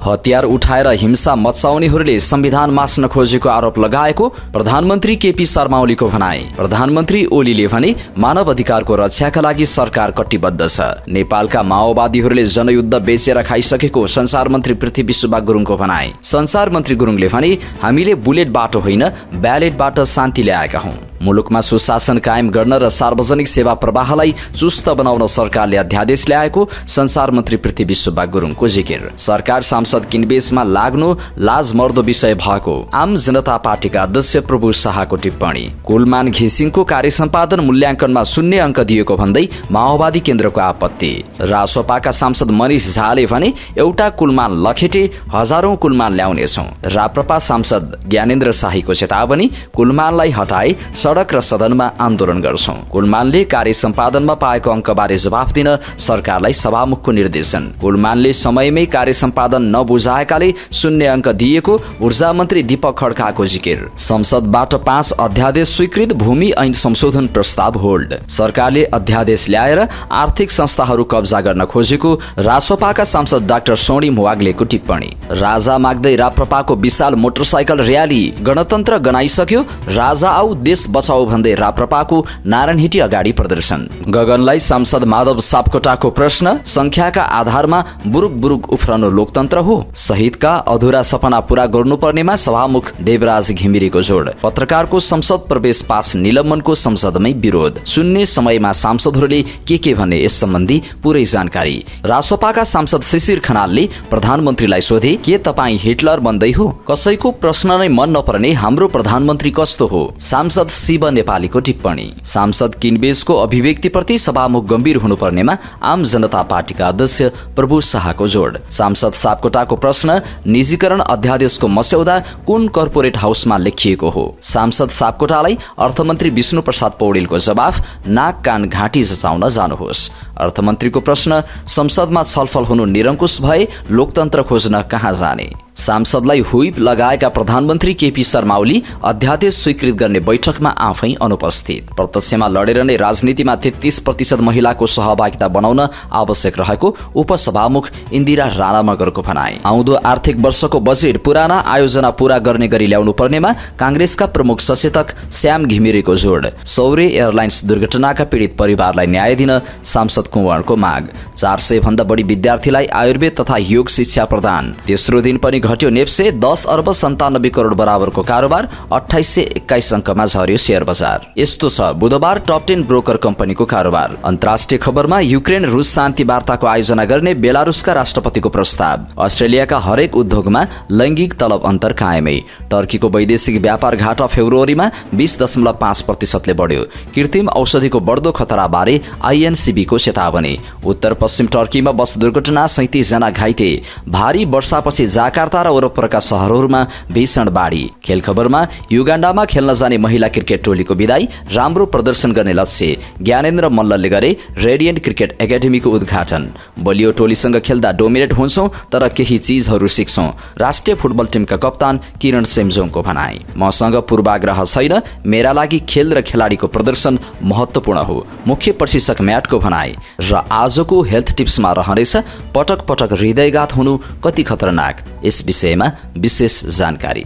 हतियार उठाएर हिंसा मचाउनेहरूले संविधान मास्न खोजेको आरोप लगाएको प्रधानमन्त्री केपी शर्मा ओलीको भनाई। प्रधानमन्त्री ओलीले भने मानव अधिकारको रक्षाका लागि सरकार कटिबद्ध छ। नेपालका माओवादीहरूले जनयुद्ध बेचेर खाइसकेको संचार मन्त्री पृथ्वी सुब्बा गुरुङको भनाई। संचार मन्त्री गुरुङले भने हामीले बुलेटबाट होइन ब्यालेटबाट शान्ति ल्याएका हौं। मुलुकमा सुशासन कायम गर्न र सार्वजनिक सेवा प्रवाहलाई चुस्त बनाउन सरकारले अध्यादेश ल्याएको संचार मन्त्री पृथ्वी सुब्बा गुरुङको जिकिर। सरकार सांसद किनबेचमा लाग्नु लाजमर्दो विषय भएको आम जनता पार्टीका अध्यक्ष प्रभु शाहको टिप्पणी। कुलमान घिसिङको कार्य सम्पादन मूल्याङ्कनमा 0 अङ्क दिएको भन्दै माओवादी केन्द्रको आपत्ति। रासोपाका सांसद मनिष झाले भने एउटा कुलमान लखेटे हजारौं कुलमान ल्याउनेछौं। राप्रपा सांसद ज्ञानेन्द्र शाहीको चेतावनी, कुलमानलाई हटाए सडक र सदनमा आन्दोलन गर्छौं। कुलमानले कार्य सम्पादनमा पाएको अङ्कबारे जवाफ दिन सरकारलाई सभामुखको निर्देशन। कुलमानले समयमै कार्य सम्पादन नबुझाएकाले 0 अङ्क दिएको ऊर्जा मन्त्री दीपक खड्काको जिकिर। संसदबाट 5 अध्यादेश स्वीकृत, भूमि ऐन संशोधन प्रस्ताव होल्ड। सरकारले अध्यादेश ल्याएर आर्थिक संस्थाहरू कब्जा गर्न खोजेको रासोपाका सांसद डाक्टर स्वर्णिम वाग्लेको टिप्पणी। राजा माग्दै राप्रपाको विशाल मोटरसाइकल र्याली, गणतन्त्र गनाइसक्यो, राजा आऊ देश बचाऊ भन्दै राप्रपाको नारायणहिटी अगाडि प्रदर्शन। गगनलाई सांसद माधव सापकोटाको प्रश्न, संख्याका आधारमा बुरुक बुरुक उफ्रनु लोकतन्त्र हो? शहीदका अधुरा सपना पूरा गर्नुपर्नेमा सभामुख देवराज घिमिरेको जोड। पत्रकारको संसद प्रवेश पास निलम्बनको संसदमै विरोध। शून्य समयमा सांसदहरूले के भन्ने यस सम्बन्धी पूरै जानकारी। रासोपाका सांसद शिशिर खनालले प्रधानमन्त्रीलाई सोधे, के तपाईँ हिटलर बन्दै हो? कसैको प्रश्न नै मन नपर्ने हाम्रो प्रधानमन्त्री कस्तो हो? सांसद शिव नेपालीको टिप्पणी। सांसद किनबेचको अभिव्यक्तिप्रति सभामुख गम्भीर हुनुपर्नेमा आम जनता पार्टीका अध्यक्ष प्रभु शाहको जोड। सांसद सापकोटाको प्रश्न, निजीकरण अध्यादेशको मस्यौदा कुन कर्पोरेट हाउसमा लेखिएको हो? सांसद सापकोटालाई अर्थमन्त्री विष्णु प्रसाद पौडेलको जवाफ, नाक कान घाँटी जचाउन जानुहोस्। अर्थमन्त्रीको प्रश्न, संसदमा छलफल हुनु निरङ्कुश भए लोकतन्त्र खोज्न कहाँ जाने? सांसदलाई हुइप लगाएका प्रधानमन्त्री केपी शर्मा ओली अध्यादेश स्वीकृत गर्ने बैठकमा आफै अनुपस्थित। प्रत्यक्षमा लडेर नै राजनीतिमा 33% महिलाको सहभागिता बनाउन आवश्यक रहेको उपसभामुख इन्दिरा राणा मगरको भनाई। आउँदो आर्थिक वर्षको बजेट पुराना आयोजना पूरा गर्ने गरी ल्याउनु पर्नेमा कांग्रेसका प्रमुख सचेतक श्याम घिमिरेको जोड। सौर्य एयरलाइन्स दुर्घटनाका पीडित परिवारलाई न्याय दिन सांसद कुँवरको माग। 400 भन्दा बढी विद्यार्थीलाई आयुर्वेद तथा योग शिक्षा प्रदान। तेस्रो दिन पनि घट्यो नेप्से। 10 अर्ब 97 करोड बराबरको कारोबार, 2821 अङ्कमा झर्यो शेयर बजार। यस्तो छ बुधबार टप 10 ब्रोकर कम्पनीको कारोबार। अन्तर्राष्ट्रिय खबरमा युक्रेन रुस शान्ति वार्ताको आयोजना गर्ने बेलारुसका राष्ट्रपतिको प्रस्ताव। अस्ट्रेलियाका हरेक उद्योगमा लैङ्गिक तलब अन्तर कायमै। टर्कीको वैदेशिक व्यापार घाटा फेब्रुअरीमा 20.5%ले बढ्यो। कृत्रिम औषधिको बढ्दो खतराबारे आइएनसीबीको चेतावनी। उत्तर पश्चिम टर्कीमा बस दुर्घटना, 37 जना घाइते। भारी वर्षापछि जाकार्ता र वरपरका शहरहरूमा भीषण बाढी। खेल खबरमा युगाण्डामा खेल्न जाने महिला क्रिकेट टोलीको विदाई, राम्रो प्रदर्शन गर्ने लक्ष्य ज्ञानेन्द्र मल्लले गरे रेडियन्ट क्रिकेट एकाडेमीको उद्घाटन। बलियो टोलीसँग खेल्दा डोमिनेट हुन्छौं तर केही चीजहरू सिक्छौं, राष्ट्रिय फुटबल टिमका कप्तान किरण सेम्जोङको भनाई। मसँग पूर्वाग्रह छैन, मेरा लागि खेल र खेलाडीको प्रदर्शन महत्त्वपूर्ण हो, मुख्य प्रशिक्षक म्याटको भनाई। र आजको हेल्थ टिप्समा रहनेछ, पटक पटक हृदयघात हुनु कति खतरनाक, यस विषयमा विशेष जानकारी।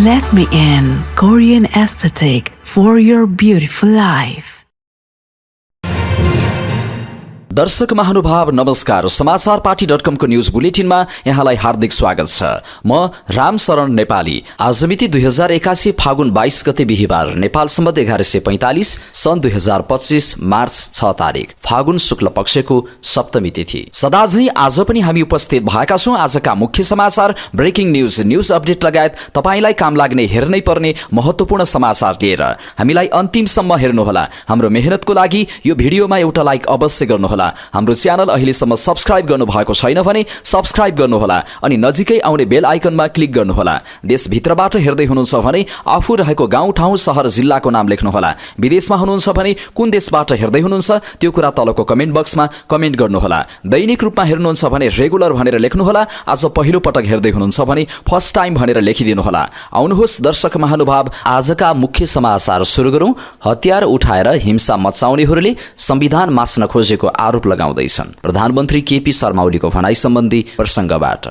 Let me in, Korean aesthetic for your beautiful life. दर्शक महानुभाव नमस्कार। समाचार पार्टी.com को न्यूज बुलेटिनमा यहाँलाई हार्दिक स्वागत छ। म रामशरण नेपाली। आज मिति 2081 फागुन 22 गते बिहीबार, नेपाल सम्बत 1145 सन् 2025 मार्च 6 तारिक, फागुन शुक्ल पक्षको सप्तमी तिथि। सदाझै आज पनि हामी उपस्थित भएका छौं आजका मुख्य समाचार, ब्रेकिङ न्यूज अपडेट लगायत तपाईलाई काम लाग्ने हेर्नै पर्ने महत्त्वपूर्ण समाचार लिएर। हामीलाई अन्तिमसम्म हेर्नुहोला। हाम्रो मेहनतको लागि यो भिडियोमा एउटा लाइक अवश्य गर्नुहोला। गर्नुहोला। हाम्रो च्यानल अहिलेसम्म सब्स्क्राइब गर्नुभएको छैन भने सब्स्क्राइब गर्नुहोला अनि नजिकै आउने बेल आइकनमा क्लिक गर्नुहोला। देशभित्रबाट हेर्दै हुनुहुन्छ भने आफू रहेको गाउँ ठाउँ शहर जिल्लाको नाम लेख्नुहोला। विदेशमा हुनुहुन्छ भने कुन देशबाट हेर्दै हुनुहुन्छ त्यो कुरा तलको कमेन्ट बक्समा कमेन्ट गर्नुहोला। दैनिक रूपमा हेर्नुहुन्छ भने रेगुलर भनेर लेख्नुहोला। आज पहिलो पटक हेर्दै हुनुहुन्छ भने फर्स्ट टाइम भनेर लेखिदिनुहोला। आउनुहोस् दर्शक महानुभाव, आजका मुख्य समाचार सुरु गरौं। हतियार उठाएर हिंसा मचाउनेहरूले संविधान मास्न खोजेको आरोप लगाउँदैछन्। प्रधानमन्त्री केपी शर्मा ओलीको भनाई सम्बन्धी प्रसंगबाट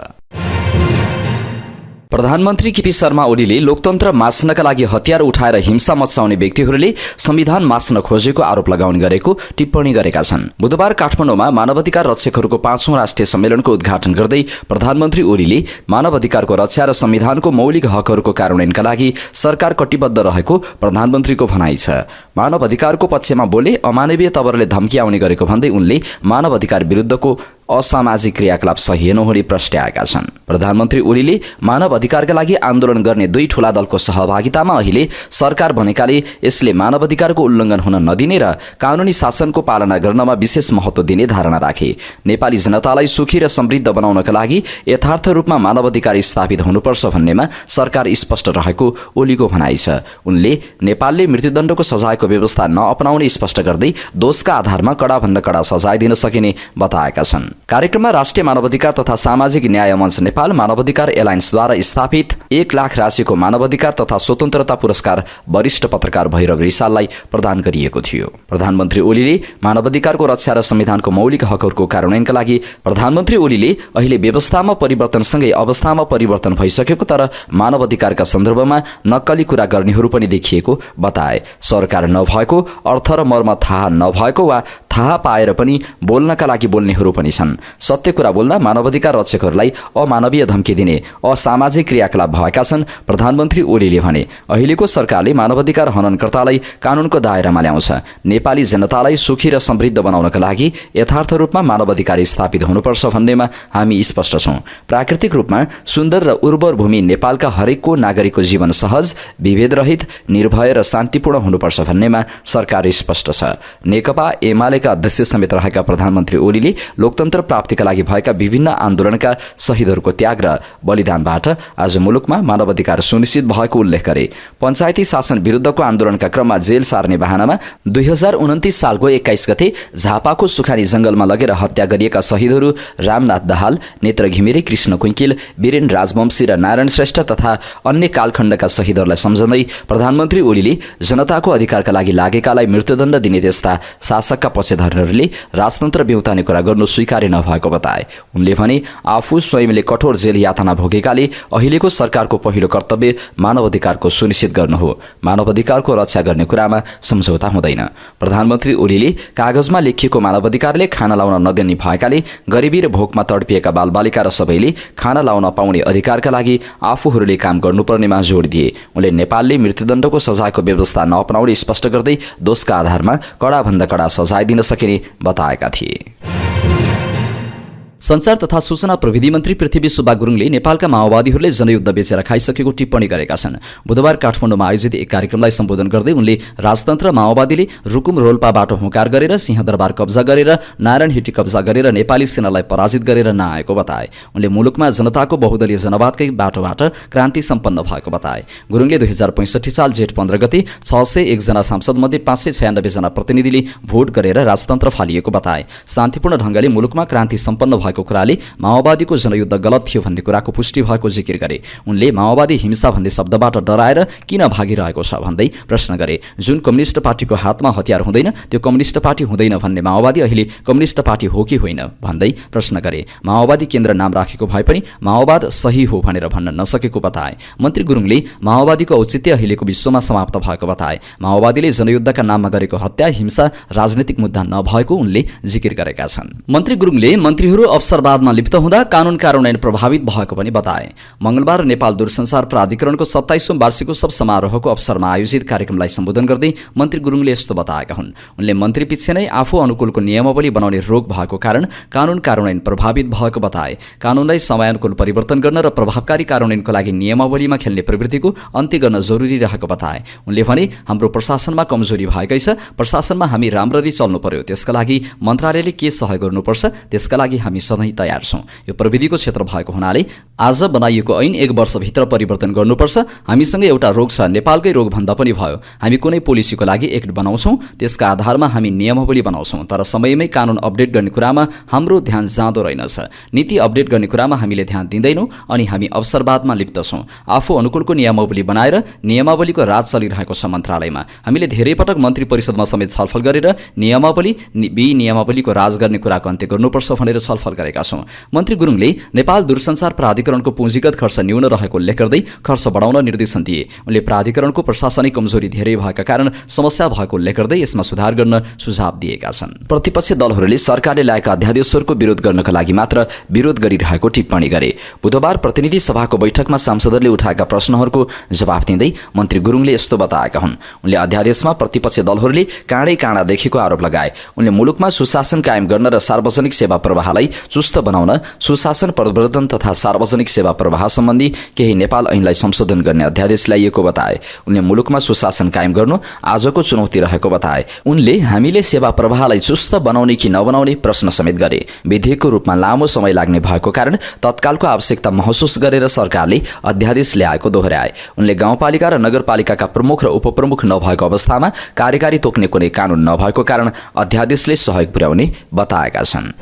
प्रधानमन्त्री केपी शर्मा ओलीले लोकतन्त्र मास्नका लागि हतियार उठाएर हिंसा मचाउने व्यक्तिहरूले संविधान मास्न खोजेको आरोप लगाउने गरेको टिप्पणी गरेका छन्। बुधबार काठमाडौँमा मानवाधिकार रक्षकहरूको 5औं राष्ट्रिय सम्मेलनको उद्घाटन गर्दै प्रधानमन्त्री ओलीले मानवाधिकारको रक्षा र संविधानको मौलिक हकहरूको कार्यान्वयनका लागि सरकार कटिबद्ध रहेको प्रधानमन्त्रीको भनाइ छ। मानवाधिकारको पक्षमा बोले अमानवीय तवरले धम्की आउने गरेको भन्दै उनले मानवाधिकार विरुद्धको असामाजिक क्रियाकलाप सही नहुने प्रश्नाएका छन्। प्रधानमन्त्री ओलीले मानव अधिकारका लागि आन्दोलन गर्ने दुई ठूला दलको सहभागितामा अहिले सरकार बनेकाले यसले मानव अधिकारको उल्लङ्घन हुन नदिने र कानूनी शासनको पालना गर्नमा विशेष महत्त्व दिने धारणा राखे। नेपाली जनतालाई सुखी र समृद्ध बनाउनका लागि यथार्थ रूपमा मानव अधिकार स्थापित हुनुपर्छ भन्नेमा सरकार स्पष्ट रहेको ओलीको भनाइ छ। उनले नेपालले मृत्युदण्डको सजायको व्यवस्था नअपनाउने स्पष्ट गर्दै दोषका आधारमा कडाभन्दा कडा सजाय दिन सकिने बताएका छन्। कार्यक्रममा राष्ट्रिय मानवाधिकार तथा सामाजिक न्याय मञ्च नेपाल मानवाधिकार एलायन्सद्वारा स्थापित 1 लाख राशिको मानवाधिकार तथा स्वतन्त्रता पुरस्कार वरिष्ठ पत्रकार भैरव रिसाललाई प्रदान गरिएको थियो। प्रधानमन्त्री ओलीले मानवाधिकारको रक्षा र संविधानको मौलिक हकहरूको कार्यान्वयनका लागि प्रधानमन्त्री ओलीले अहिले व्यवस्थामा परिवर्तनसँगै अवस्थामा परिवर्तन भइसकेको तर मानवाधिकारका सन्दर्भमा नक्कली कुरा गर्नेहरू पनि देखिएको बताए। सरकार नभएको, अर्थ र मर्म थाहा नभएको वा थाहा पाएर पनि बोल्नका लागि बोल्नेहरू पनि छन्। सत्य कुरा बोल्दा मानवाधिकार रक्षकहरूलाई अमानवीय धम्की दिने असामाजिक क्रियाकलाप भएका छन् प्रधानमन्त्री ओलीले भने। अहिलेको सरकारले मानवाधिकार हननकर्तालाई कानूनको दायरामा ल्याउँछ। नेपाली जनतालाई सुखी र समृद्ध बनाउनका लागि यथार्थ रूपमा मानवाधिकार स्थापित हुनुपर्छ भन्नेमा हामी स्पष्ट छौं। प्राकृतिक रूपमा सुन्दर र उर्वर भूमि नेपालका हरेकको नागरिकको जीवन सहज, विभेदरहित, निर्भय र शान्तिपूर्ण हुनुपर्छ भन्नेमा सरकार स्पष्ट छ। नेकपा एमालेका अध्यक्ष समेत रहेका प्रधानमन्त्री ओलीले लोकतन्त्र प्राप्तिका लागि भएका विभिन्न आन्दोलनका शहीदहरूको त्याग र बलिदानबाट आज मुलुकमा मानवाधिकार सुनिश्चित भएको उल्लेख गरे। पञ्चायती शासन विरुद्धको आन्दोलनका क्रममा जेल सार्ने बहानामा 2029 सालको 21 गते झापाको सुखानी जंगलमा लगेर हत्या गरिएका शहीदहरू रामनाथ दाहाल, नेत्र घिमिरे, कृष्ण कुइकिल, वीरेन राजवंशी र नारायण श्रेष्ठ तथा अन्य कालखण्डका शहीदहरूलाई सम्झँदै प्रधानमन्त्री ओलीले जनताको अधिकारका लागि लागेकालाई मृत्युदण्ड दिने त्यस्ता शासकका पक्षधरहरूले राजतन्त्र बेउताने कुरा गर्नु स्वीकार्य नभएको बताए। उनले भने आफू स्वयंले कठोर जेल यातना भोगेकाले अहिलेको सरकारको पहिलो कर्तव्य मानवाधिकारको सुनिश्चित गर्नु हो। मानवाधिकारको रक्षा गर्ने कुरामा सम्झौता हुँदैन। प्रधानमन्त्री ओलीले कागजमा लेखिएको मानवाधिकारले खाना लाउन नदिने भएकाले गरिबी र भोकमा तडपिएका बालबालिका र सबैले खाना लाउन पाउने अधिकारका लागि आफूहरूले काम गर्नुपर्नेमा जोड दिए। उनले नेपालले मृत्युदण्डको सजायको व्यवस्था नअपनाउने स्पष्ट गर्दै दोषका आधारमा कडाभन्दा कडा सजाय दिन सकिने बताएका थिए। संचार तथा सूचना प्रविधि मन्त्री पृथ्वी सुब्बा गुरुङले नेपालका माओवादीहरूले जनयुद्ध बेचेर खाइसकेको टिप्पणी गरेका छन्। बुधबार काठमाडौँमा आयोजित एक कार्यक्रमलाई सम्बोधन गर्दै उनले राजतन्त्र माओवादीले रुकुम रोल्पाबाट हुँकार गरेर सिंहदरबार कब्जा गरेर नारायण हिटी कब्जा गरेर नेपाली सेनालाई पराजित गरेर नआएको बताए। उनले मुलुकमा जनताको बहुदलीय जनवादकै बाटोबाट क्रान्ति सम्पन्न भएको बताए। गुरुङले 2065 साल जेठ 15 गते 601 जना सांसदमध्ये 596 जना प्रतिनिधिले भोट गरेर राजतन्त्र फालिएको बताए। शान्तिपूर्ण ढंगले मुलुकमा क्रान्ति सम्पन्न भएको कुराले माओवादीको जनयुद्ध गलत थियो भन्ने कुराको पुष्टि भएको जिकिर गरे। उनले माओवादी हिंसा भन्ने शब्दबाट डराएर किन भागिरहेको छ भन्दै प्रश्न गरे। जुन कम्युनिस्ट पार्टीको हातमा हतियार हुँदैन त्यो कम्युनिस्ट पार्टी हुँदैन भन्ने माओवादी अहिले कम्युनिस्ट पार्टी हो कि होइन भन्दै प्रश्न गरे। माओवादी केन्द्र नाम राखेको भए पनि माओवाद सही हो भनेर भन्न नसकेको बताए। मन्त्री गुरुङले माओवादीको औचित्य अहिलेको विश्वमा समाप्त भएको बताए। माओवादीले जनयुद्धका नाममा गरेको हत्या हिंसा राजनीतिक मुद्दा नभएको उनले जिकिर गरेका छन्। मन्त्री गुरुङले मन्त्रीहरू अवसरवादमा लिप्त हुँदा कानुन कार्यान्वयन प्रभावित भएको पनि बताए। मंगलबार नेपाल दूरसञ्चार प्राधिकरणको 27औं वार्षिकोत्सव समारोहको अवसरमा आयोजित कार्यक्रमलाई सम्बोधन गर्दै मन्त्री गुरुङले यस्तो बताएका हुन्। उनले मन्त्री पछि नै आफू अनुकूलको नियमावली बनाउने रोग भएको कारण कानुन कार्यान्वयन प्रभावित भएको बताए। कानुनलाई समयानुकूल परिवर्तन गर्न र प्रभावकारी कार्यान्वयनको लागि नियमावलीमा खेल्ने प्रवृत्तिको अन्त्य गर्न जरुरी रहेको बताए। उनले भने हाम्रो प्रशासनमा कमजोरी भएकै छ, प्रशासनमा हामी राम्ररी चल्नु पर्यो, त्यसका लागि मन्त्रालयले के सहयोग गर्नुपर्छ त्यसका लागि हामी सधैँ तयार छौँ। यो प्रविधिको क्षेत्र भएको हुनाले आज बनाइएको ऐन 1 वर्षभित्र परिवर्तन गर्नुपर्छ। हामीसँग एउटा रोग छ, नेपालकै रोग भन्दा पनि भयो। हामी कुनै पोलिसीको लागि एक्ट बनाउँछौँ, त्यसका आधारमा हामी नियमावली बनाउँछौँ, तर समयमै कानुन अपडेट गर्ने कुरामा हाम्रो ध्यान जाँदो रहेनछ। नीति अपडेट गर्ने कुरामा हामीले ध्यान दिँदैनौँ अनि हामी अवसरवादमा लिप्त छौँ। आफू अनुकूलको नियमावली बनाएर नियमावलीको राज चलिरहेको छ मन्त्रालयमा। हामीले धेरै पटक मन्त्री परिषदमा समेत छलफल गरेर नियमावलीको राज गर्ने कुराको अन्त्य गर्नुपर्छ भनेर छलफल गरेका छौँ। मन्त्री गुरुङले नेपाल दूरसञ्चार प्राधिकरणको पुँजीगत खर्च न्यून रहेको उल्लेख गर्दै खर्च बढाउन निर्देशन दिए। उनले प्राधिकरणको प्रशासनिक कमजोरी धेरै भएका कारण समस्या भएको उल्लेख गर्दै यसमा सुधार गर्न सुझाव दिएका छन्। प्रतिपक्षी दलहरूले सरकारले ल्याएका अध्यादेशहरूको विरोध गर्नका लागि मात्र विरोध गरिरहेको टिप्पणी गरे। बुधबार प्रतिनिधि सभाको बैठकमा सांसदहरूले उठाएका प्रश्नहरूको जवाफ दिँदै मन्त्री गुरुङले यस्तो बताएका हुन्। उनले अध्यादेशमा प्रतिपक्षी दलहरूले काँडा देखेको आरोप लगाए। उनले मुलुकमा सुशासन कायम गर्न र सार्वजनिक सेवा प्रवाहलाई चुस्त बनाउन सुशासन प्रवर्धन तथा सार्वजनिक सेवा प्रवाह सम्बन्धी केही नेपाल ऐनलाई संशोधन गर्ने अध्यादेश ल्याइएको बताए। उनले मुलुकमा सुशासन कायम गर्नु आजको चुनौती रहेको बताए। उनले हामीले सेवा प्रवाहलाई चुस्त बनाउने कि नबनाउने प्रश्न समेत गरे। विधेयकको रूपमा लामो समय लाग्ने भएको कारण तत्कालको आवश्यकता महसुस गरेर सरकारले अध्यादेश ल्याएको दोहोर्याए। उनले गाउँपालिका र नगरपालिकाका प्रमुख र उपप्रमुख नभएको अवस्थामा कार्यकारी तोक्ने कुनै कानुन नभएको कारण अध्यादेशले सहयोग पुर्याउने बताएका छन्।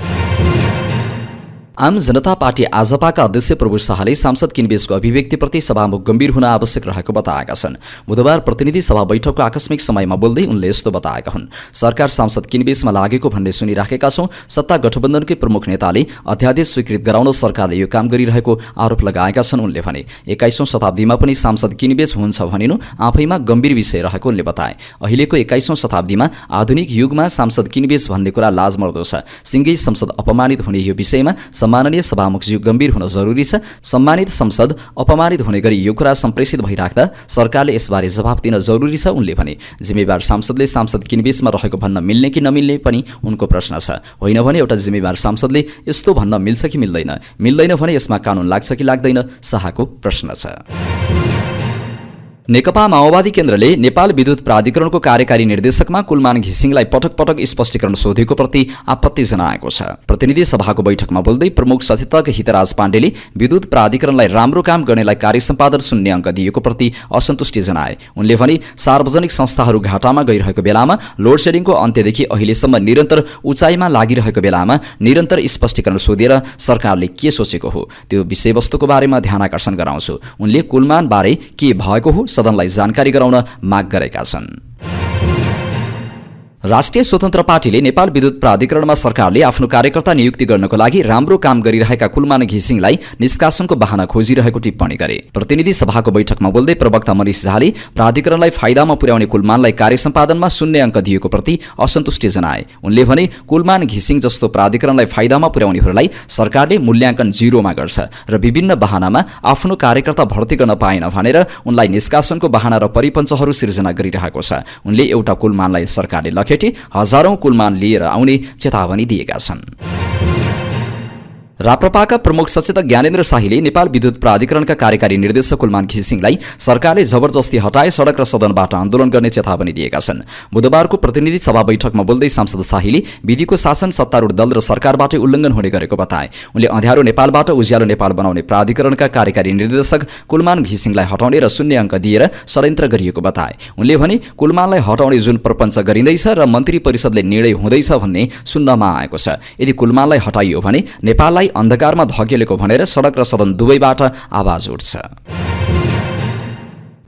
आम जनता पार्टी आजपाका अध्यक्ष प्रभु शाहले सांसद किनबेचको अभिव्यक्तिप्रति सभामुख गम्भीर हुन आवश्यक रहेको बताएका छन्। बुधबार प्रतिनिधि सभा बैठकको आकस्मिक समयमा बोल्दै उनले यस्तो बताएका हुन्। सरकार सांसद किनबेचमा लागेको भन्ने सुनिराखेका छौँ। सत्ता गठबन्धनकै प्रमुख नेताले अध्यादेश स्वीकृत गराउन सरकारले यो काम गरिरहेको आरोप लगाएका छन्। उनले भने 21औं शताब्दीमा पनि सांसद किनबेच हुन्छ भनिनु आफैमा गम्भीर विषय रहेको उनले बताए। अहिलेको 21औं शताब्दीमा आधुनिक युगमा सांसद किनबेच भन्ने कुरा लाजमर्दो छ। सिंगै संसद अपमानित हुने यो विषयमा सम्माननीय सभामुखज्यू गम्भीर हुन जरुरी छ। सम्मानित संसद अपमानित हुने गरी यो कुरा सम्प्रेषित भइराख्दा सरकारले यसबारे जवाफ दिन जरुरी छ। उनले भने जिम्मेवार सांसदले सांसद किनबेचमा रहेको भन्न मिल्ने कि नमिल्ने पनि उनको प्रश्न छ। होइन भने एउटा जिम्मेवार सांसदले यस्तो भन्न मिल्छ कि मिल्दैन भने यसमा कानुन लाग्छ कि लाग्दैन, शाहको प्रश्न छ। नेकपा माओवादी केन्द्रले नेपाल विद्युत प्राधिकरणको कार्यकारी निर्देशकमा कुलमान घिसिङलाई पटक पटक स्पष्टीकरण सोधेको प्रति आपत्ति जनाएको छ। प्रतिनिधि सभाको बैठकमा बोल्दै प्रमुख सचेतक हितराज पाण्डेले विद्युत प्राधिकरणलाई राम्रो काम गर्नेलाई कार्य सम्पादन शून्य अङ्क दिएको प्रति असन्तुष्टि जनाए। उनले भने सार्वजनिक संस्थाहरू घाटामा गइरहेको बेलामा लोड सेडिङको अन्त्यदेखि अहिलेसम्म निरन्तर उचाइमा लागिरहेको बेलामा निरन्तर स्पष्टीकरण सोधेर सरकारले के सोचेको हो त्यो विषयवस्तुको बारेमा ध्यानाकर्षण गराउँछु। उनले कुलमान बारे के भएको हो सदनलाई जानकारी गराउन माग गरेका छन्। राष्ट्रिय स्वतन्त्र पार्टीले नेपाल विद्युत प्राधिकरणमा सरकारले आफ्नो कार्यकर्ता नियुक्ति गर्नको लागि राम्रो काम गरिरहेका कुलमान घिसिङलाई निष्कासनको बहाना खोजिरहेको टिप्पणी गरे। प्रतिनिधि सभाको बैठकमा बोल्दै प्रवक्ता मनिष झाले प्राधिकरणलाई फाइदामा पुर्याउने कुलमानलाई कार्य सम्पादनमा शून्य अङ्क दिएको प्रति असन्तुष्टि जनाए। उनले भने कुलमान घिसिङ जस्तो प्राधिकरणलाई फाइदामा पुर्याउनेहरूलाई सरकारले मूल्याङ्कन 0मा गर्छ र विभिन्न बहानामा आफ्नो कार्यकर्ता भर्ती गर्न पाएन भनेर उनलाई निष्कासनको बहाना र परिपञ्चहरू सिर्जना गरिरहेको छ। उनले एउटा कुलमानलाई सरकारले लखेटी हजारौं कुलमान लिएर आउने चेतावनी दिएका छन्। राप्रपाका प्रमुख सचेतक ज्ञानेन्द्र शाहीले नेपाल विद्युत प्राधिकरणका कार्यकारी निर्देशक कुलमान घिसिङलाई सरकारले जबरजस्ती हटाए सडक र सदनबाट आन्दोलन गर्ने चेतावनी दिएका छन्। बुधबारको प्रतिनिधि सभा बैठकमा बोल्दै सांसद शाहीले विधिको शासन सत्तारूढ दल र सरकारबाटै उल्लङ्घन हुने गरेको बताए। उनले अँध्यारो नेपालबाट उज्यालो नेपाल बनाउने प्राधिकरणका कार्यकारी निर्देशक कुलमान घिसिङलाई हटाउने र शून्य अङ्क दिएर षड्यन्त्र गरिएको बताए। उनले भने कुलमानलाई हटाउने जुन प्रपञ्च गरिँदैछ र मन्त्री परिषदले निर्णय हुँदैछ भन्ने सुन्नमा आएको छ। यदि कुलमानलाई हटाइयो भने नेपाललाई अन्धकारमा धकेलेको भनेर सडक र सदन दुवैबाट आवाज उठ्छ।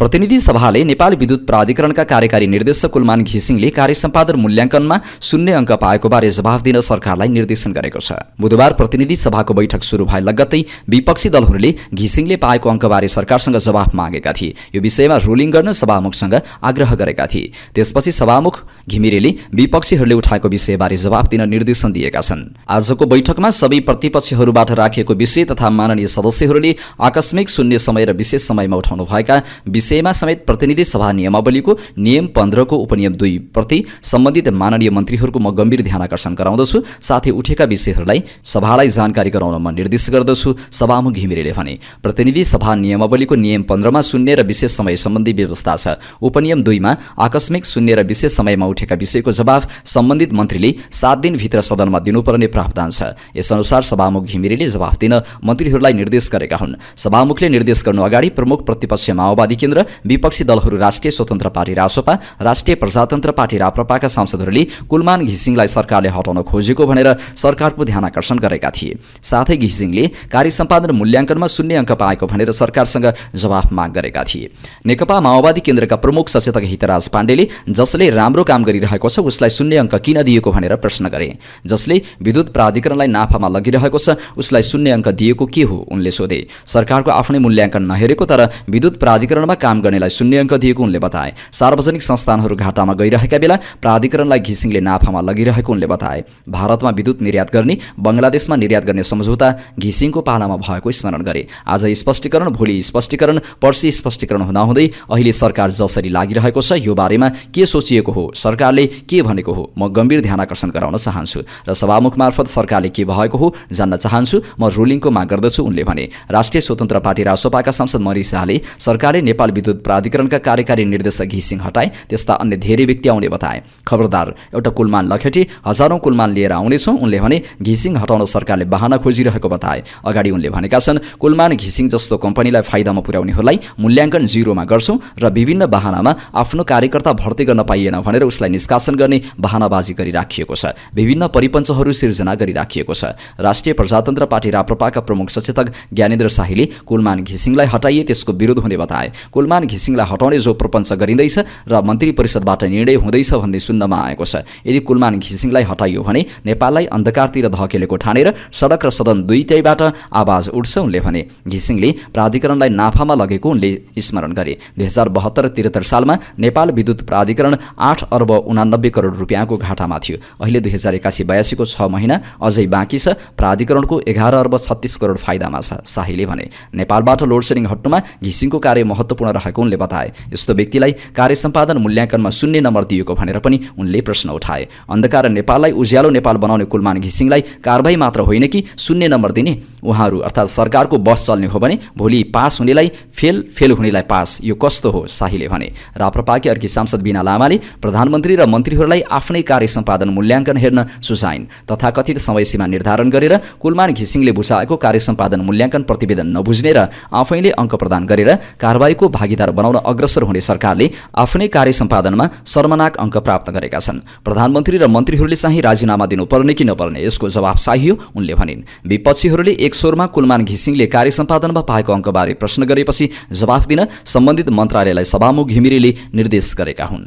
प्रतिनिधि सभाले नेपाल विद्युत प्राधिकरणका कार्यकारी निर्देशक कुलमान घिसिङले कार्य सम्पादन मूल्याङ्कनमा 0 अङ्क पाएको बारे जवाफ दिन सरकारलाई निर्देशन गरेको छ। बुधबार प्रतिनिधि सभाको बैठक सुरु भए लगत्तै विपक्षी दलहरूले घिसिङले पाएको अङ्कबारे सरकारसँग जवाफ मागेका थिए। यो विषयमा रुलिङ गर्न सभामुखसँग आग्रह गरेका थिए। त्यसपछि सभामुख घिमिरेले विपक्षीहरूले उठाएको विषयबारे जवाफ दिन निर्देशन दिएका छन्। आजको बैठकमा सबै प्रतिपक्षीहरूबाट राखिएको विषय तथा माननीय सदस्यहरूले आकस्मिक शून्य समय र विशेष समयमा उठाउनु भएका विषयमा समेत प्रतिनिधि सभा नियमावलीको नियम 15 को उपनियम 2 प्रति सम्बन्धित माननीय मन्त्रीहरूको म गम्भीर ध्यानाकर्षण गराउँदछु। साथै उठेका विषयहरूलाई सभालाई जानकारी गराउन म निर्देश गर्दछु। सभामुख घिमिरेले भने प्रतिनिधि सभा नियमावलीको नियम 15 मा शून्य र विशेष समय सम्बन्धी व्यवस्था छ। उपनियम 2 मा आकस्मिक शून्य र विशेष समयमा उठेका विषयको जवाफ सम्बन्धित मन्त्रीले 7 दिनभित्र सदनमा दिनुपर्ने प्रावधान छ। यसअनुसार सभामुख घिमिरेले जवाफ दिन मन्त्रीहरूलाई निर्देश गरेका हुन्। सभामुखले निर्देश गर्नु अगाडि प्रमुख प्रतिपक्ष माओवादी केन्द्र, विपक्षी दलहरू राष्ट्रिय स्वतन्त्र पार्टी रासोपा, राष्ट्रिय प्रजातन्त्र पार्टी राप्रपाका सांसदहरूले कुलमान घिसिङलाई सरकारले हटाउन खोजेको भनेर सरकारको ध्यानाकर्षण गरेका थिए। साथै घिसिङले कार्य सम्पादन मूल्याङ्कनमा 0 अङ्क पाएको भनेर सरकारसँग जवाफ माग गरेका थिए। नेकपा माओवादी केन्द्रका प्रमुख सचेतक हितराज पाण्डेले जसले राम्रो काम गरिरहेको छ उसलाई 0 अङ्क किन दिएको भनेर प्रश्न गरे। जसले विद्युत प्राधिकरणलाई नाफामा लगिरहेको छ उसलाई 0 अङ्क दिएको के हो उनले सोधे। सरकारको आफ्नै मूल्याङ्कन नहेरेको तर विद्युत प्राधिकरणमा काम गर्नेलाई 0 अङ्क दिएको उनले बताए। सार्वजनिक संस्थानहरू घाटामा गइरहेका बेला प्राधिकरणलाई घिसिङले नाफामा लगिरहेको उनले बताए। भारतमा विद्युत निर्यात गर्ने, बङ्गलादेशमा निर्यात गर्ने सम्झौता घिसिङको पालामा भएको स्मरण गरे। आज स्पष्टीकरण, भोलि स्पष्टीकरण, पर्सि स्पष्टीकरण हुँदाहुँदै अहिले सरकार जसरी लागिरहेको छ यो बारेमा के सोचिएको हो, सरकारले के भनेको हो म गम्भीर ध्यानाकर्षण गराउन चाहन्छु र सभामुख मार्फत सरकारले के भएको हो जान्न चाहन्छु। म रुलिङको माग गर्दछु उनले भने। राष्ट्रिय स्वतन्त्र पार्टी रासोपाका सांसद मणि शाहले सरकारले नेपाल विद्युत प्राधिकरणका कार्यकारी निर्देशक घिसिङ हटाए, त्यस्ता अन्य धेरै व्यक्ति आउने बताए। खबरदार, एउटा कुलमान लखेटी हजारौं कुलमान लिएर आउनेछौँ उनले भने। घिसिङ हटाउन सरकारले बहाना खोजिरहेको बताए। अगाडि उनले भनेका छन् कुलमान घिसिङ जस्तो कम्पनीलाई फाइदामा पुर्याउनेहरूलाई मूल्याङ्कन 0 मा गर्छौं र विभिन्न बहानामा आफ्नो कार्यकर्ता भर्ती गर्न पाइएन भनेर उसलाई निष्कासन गर्ने बहानाबाजी गरिराखिएको छ। विभिन्न परिपञ्चहरू सिर्जना गरिराखिएको छ। राष्ट्रिय प्रजातन्त्र पार्टी राप्रपाका प्रमुख सचेतक ज्ञानेन्द्र शाहीले कुलमान घिसिङलाई हटाइए त्यसको विरोध हुने बताए। कुलमान घिसिङलाई हटाउने जो प्रपञ्च गरिँदैछ र मन्त्री परिषदबाट निर्णय हुँदैछ भन्ने सुन्नमा आएको छ। यदि कुलमान घिसिङलाई हटाइयो भने नेपाललाई अन्धकारतिर धकेलेको ठानेर सडक र सदन दुईटैबाट आवाज उठ्छ उनले भने। घिसिङले प्राधिकरणलाई नाफामा लगेको उनले स्मरण गरे। 2072-73 सालमा नेपाल विद्युत प्राधिकरण 8 अर्ब 89 करोड रुपियाँको घाटामा थियो। अहिले 2081-82 को 6 महिना अझै बाँकी छ। प्राधिकरणको 11 अर्ब 36 करोड फाइदामा छ। शाहीले भने नेपालबाट लोडसेडिङ हट्नुमा घिसिङको कार्य महत्त्वपूर्ण रहेको उनले बताए। यस्तो व्यक्तिलाई कार्य सम्पादन मूल्याङ्कनमा 0 नम्बर दिएको भनेर पनि उनले प्रश्न उठाए। अन्धकार नेपाललाई उज्यालो नेपाल बनाउने कुलमान घिसिङलाई कारबाही मात्र होइन कि 0 नम्बर दिने? उहाँहरू अर्थात् सरकारको बस चल्ने हो भने भोलि पास हुनेलाई फेल, फेल हुनेलाई पास, यो कस्तो हो? शाहीले भने। राप्रपाकी अर्की सांसद बिना लामाले प्रधानमन्त्री र मन्त्रीहरूलाई आफ्नै कार्य सम्पादन मूल्याङ्कन हेर्न सुझाइन्। तथाकथित समयसीमा निर्धारण गरेर कुलमान घिसिङले बुझाएको कार्य सम्पादन मूल्याङ्कन प्रतिवेदन नबुझ्ने र आफैले अङ्क प्रदान गरेर कारबाहीको भागीदार बनाउन अग्रसर हुने सरकारले आफ्नै कार्य सम्पादनमा शर्मनाक अङ्क प्राप्त गरेका छन्। प्रधानमन्त्री र मन्त्रीहरूले चाहिँ राजीनामा दिनुपर्ने कि नपर्ने यसको जवाफ चाहियो उनले भनिन्। विपक्षीहरूले एक स्वरमा कुलमान घिसिङले कार्य सम्पादनमा पाएको अङ्कबारे प्रश्न गरेपछि जवाफ दिन सम्बन्धित मन्त्रालयलाई सभामुख घिमिरेले निर्देश गरेका हुन्।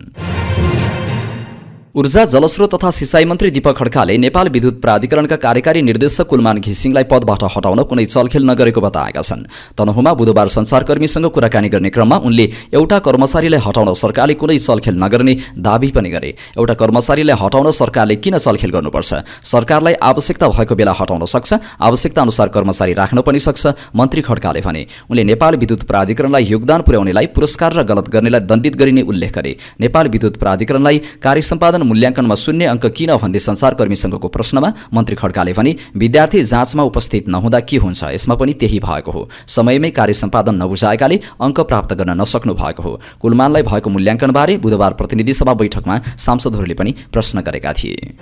ऊर्जा, जलस्रोत तथा सिँचाइ मन्त्री दीपक खड्काले नेपाल विद्युत प्राधिकरणका कार्यकारी निर्देशक कुलमान घिसिङलाई पदबाट हटाउन कुनै चलखेल नगरेको बताएका छन्। तनहुँमा बुधबार सञ्चारकर्मीसँग कुराकानी गर्ने क्रममा उनले एउटा कर्मचारीलाई हटाउन सरकारले कुनै चलखेल नगर्ने दाबी पनि गरे। एउटा कर्मचारीलाई हटाउन सरकारले किन चलखेल गर्नुपर्छ? सरकारलाई आवश्यकता भएको बेला हटाउन सक्छ, आवश्यकता अनुसार कर्मचारी राख्न पनि सक्छ, मन्त्री खड्काले भने। उनले नेपाल विद्युत प्राधिकरणलाई योगदान पुर्याउनेलाई पुरस्कार र गलत गर्नेलाई दण्डित गरिने उल्लेख गरे। नेपाल विद्युत प्राधिकरणलाई कार्य सम्पादन मूल्याङ्कनमा 0 अङ्क किन भन्ने सञ्चारकर्मीसँगको प्रश्नमा मन्त्री खड्काले भने विद्यार्थी जाँचमा उपस्थित नहुँदा के हुन्छ यसमा पनि त्यही भएको हो। समयमै कार्य सम्पादन नबुझाएकाले अङ्क प्राप्त गर्न नसक्नु भएको हो। कुलमानलाई भएको मूल्याङ्कनबारे बुधबार प्रतिनिधि सभा बैठकमा सांसदहरूले पनि प्रश्न गरेका थिए।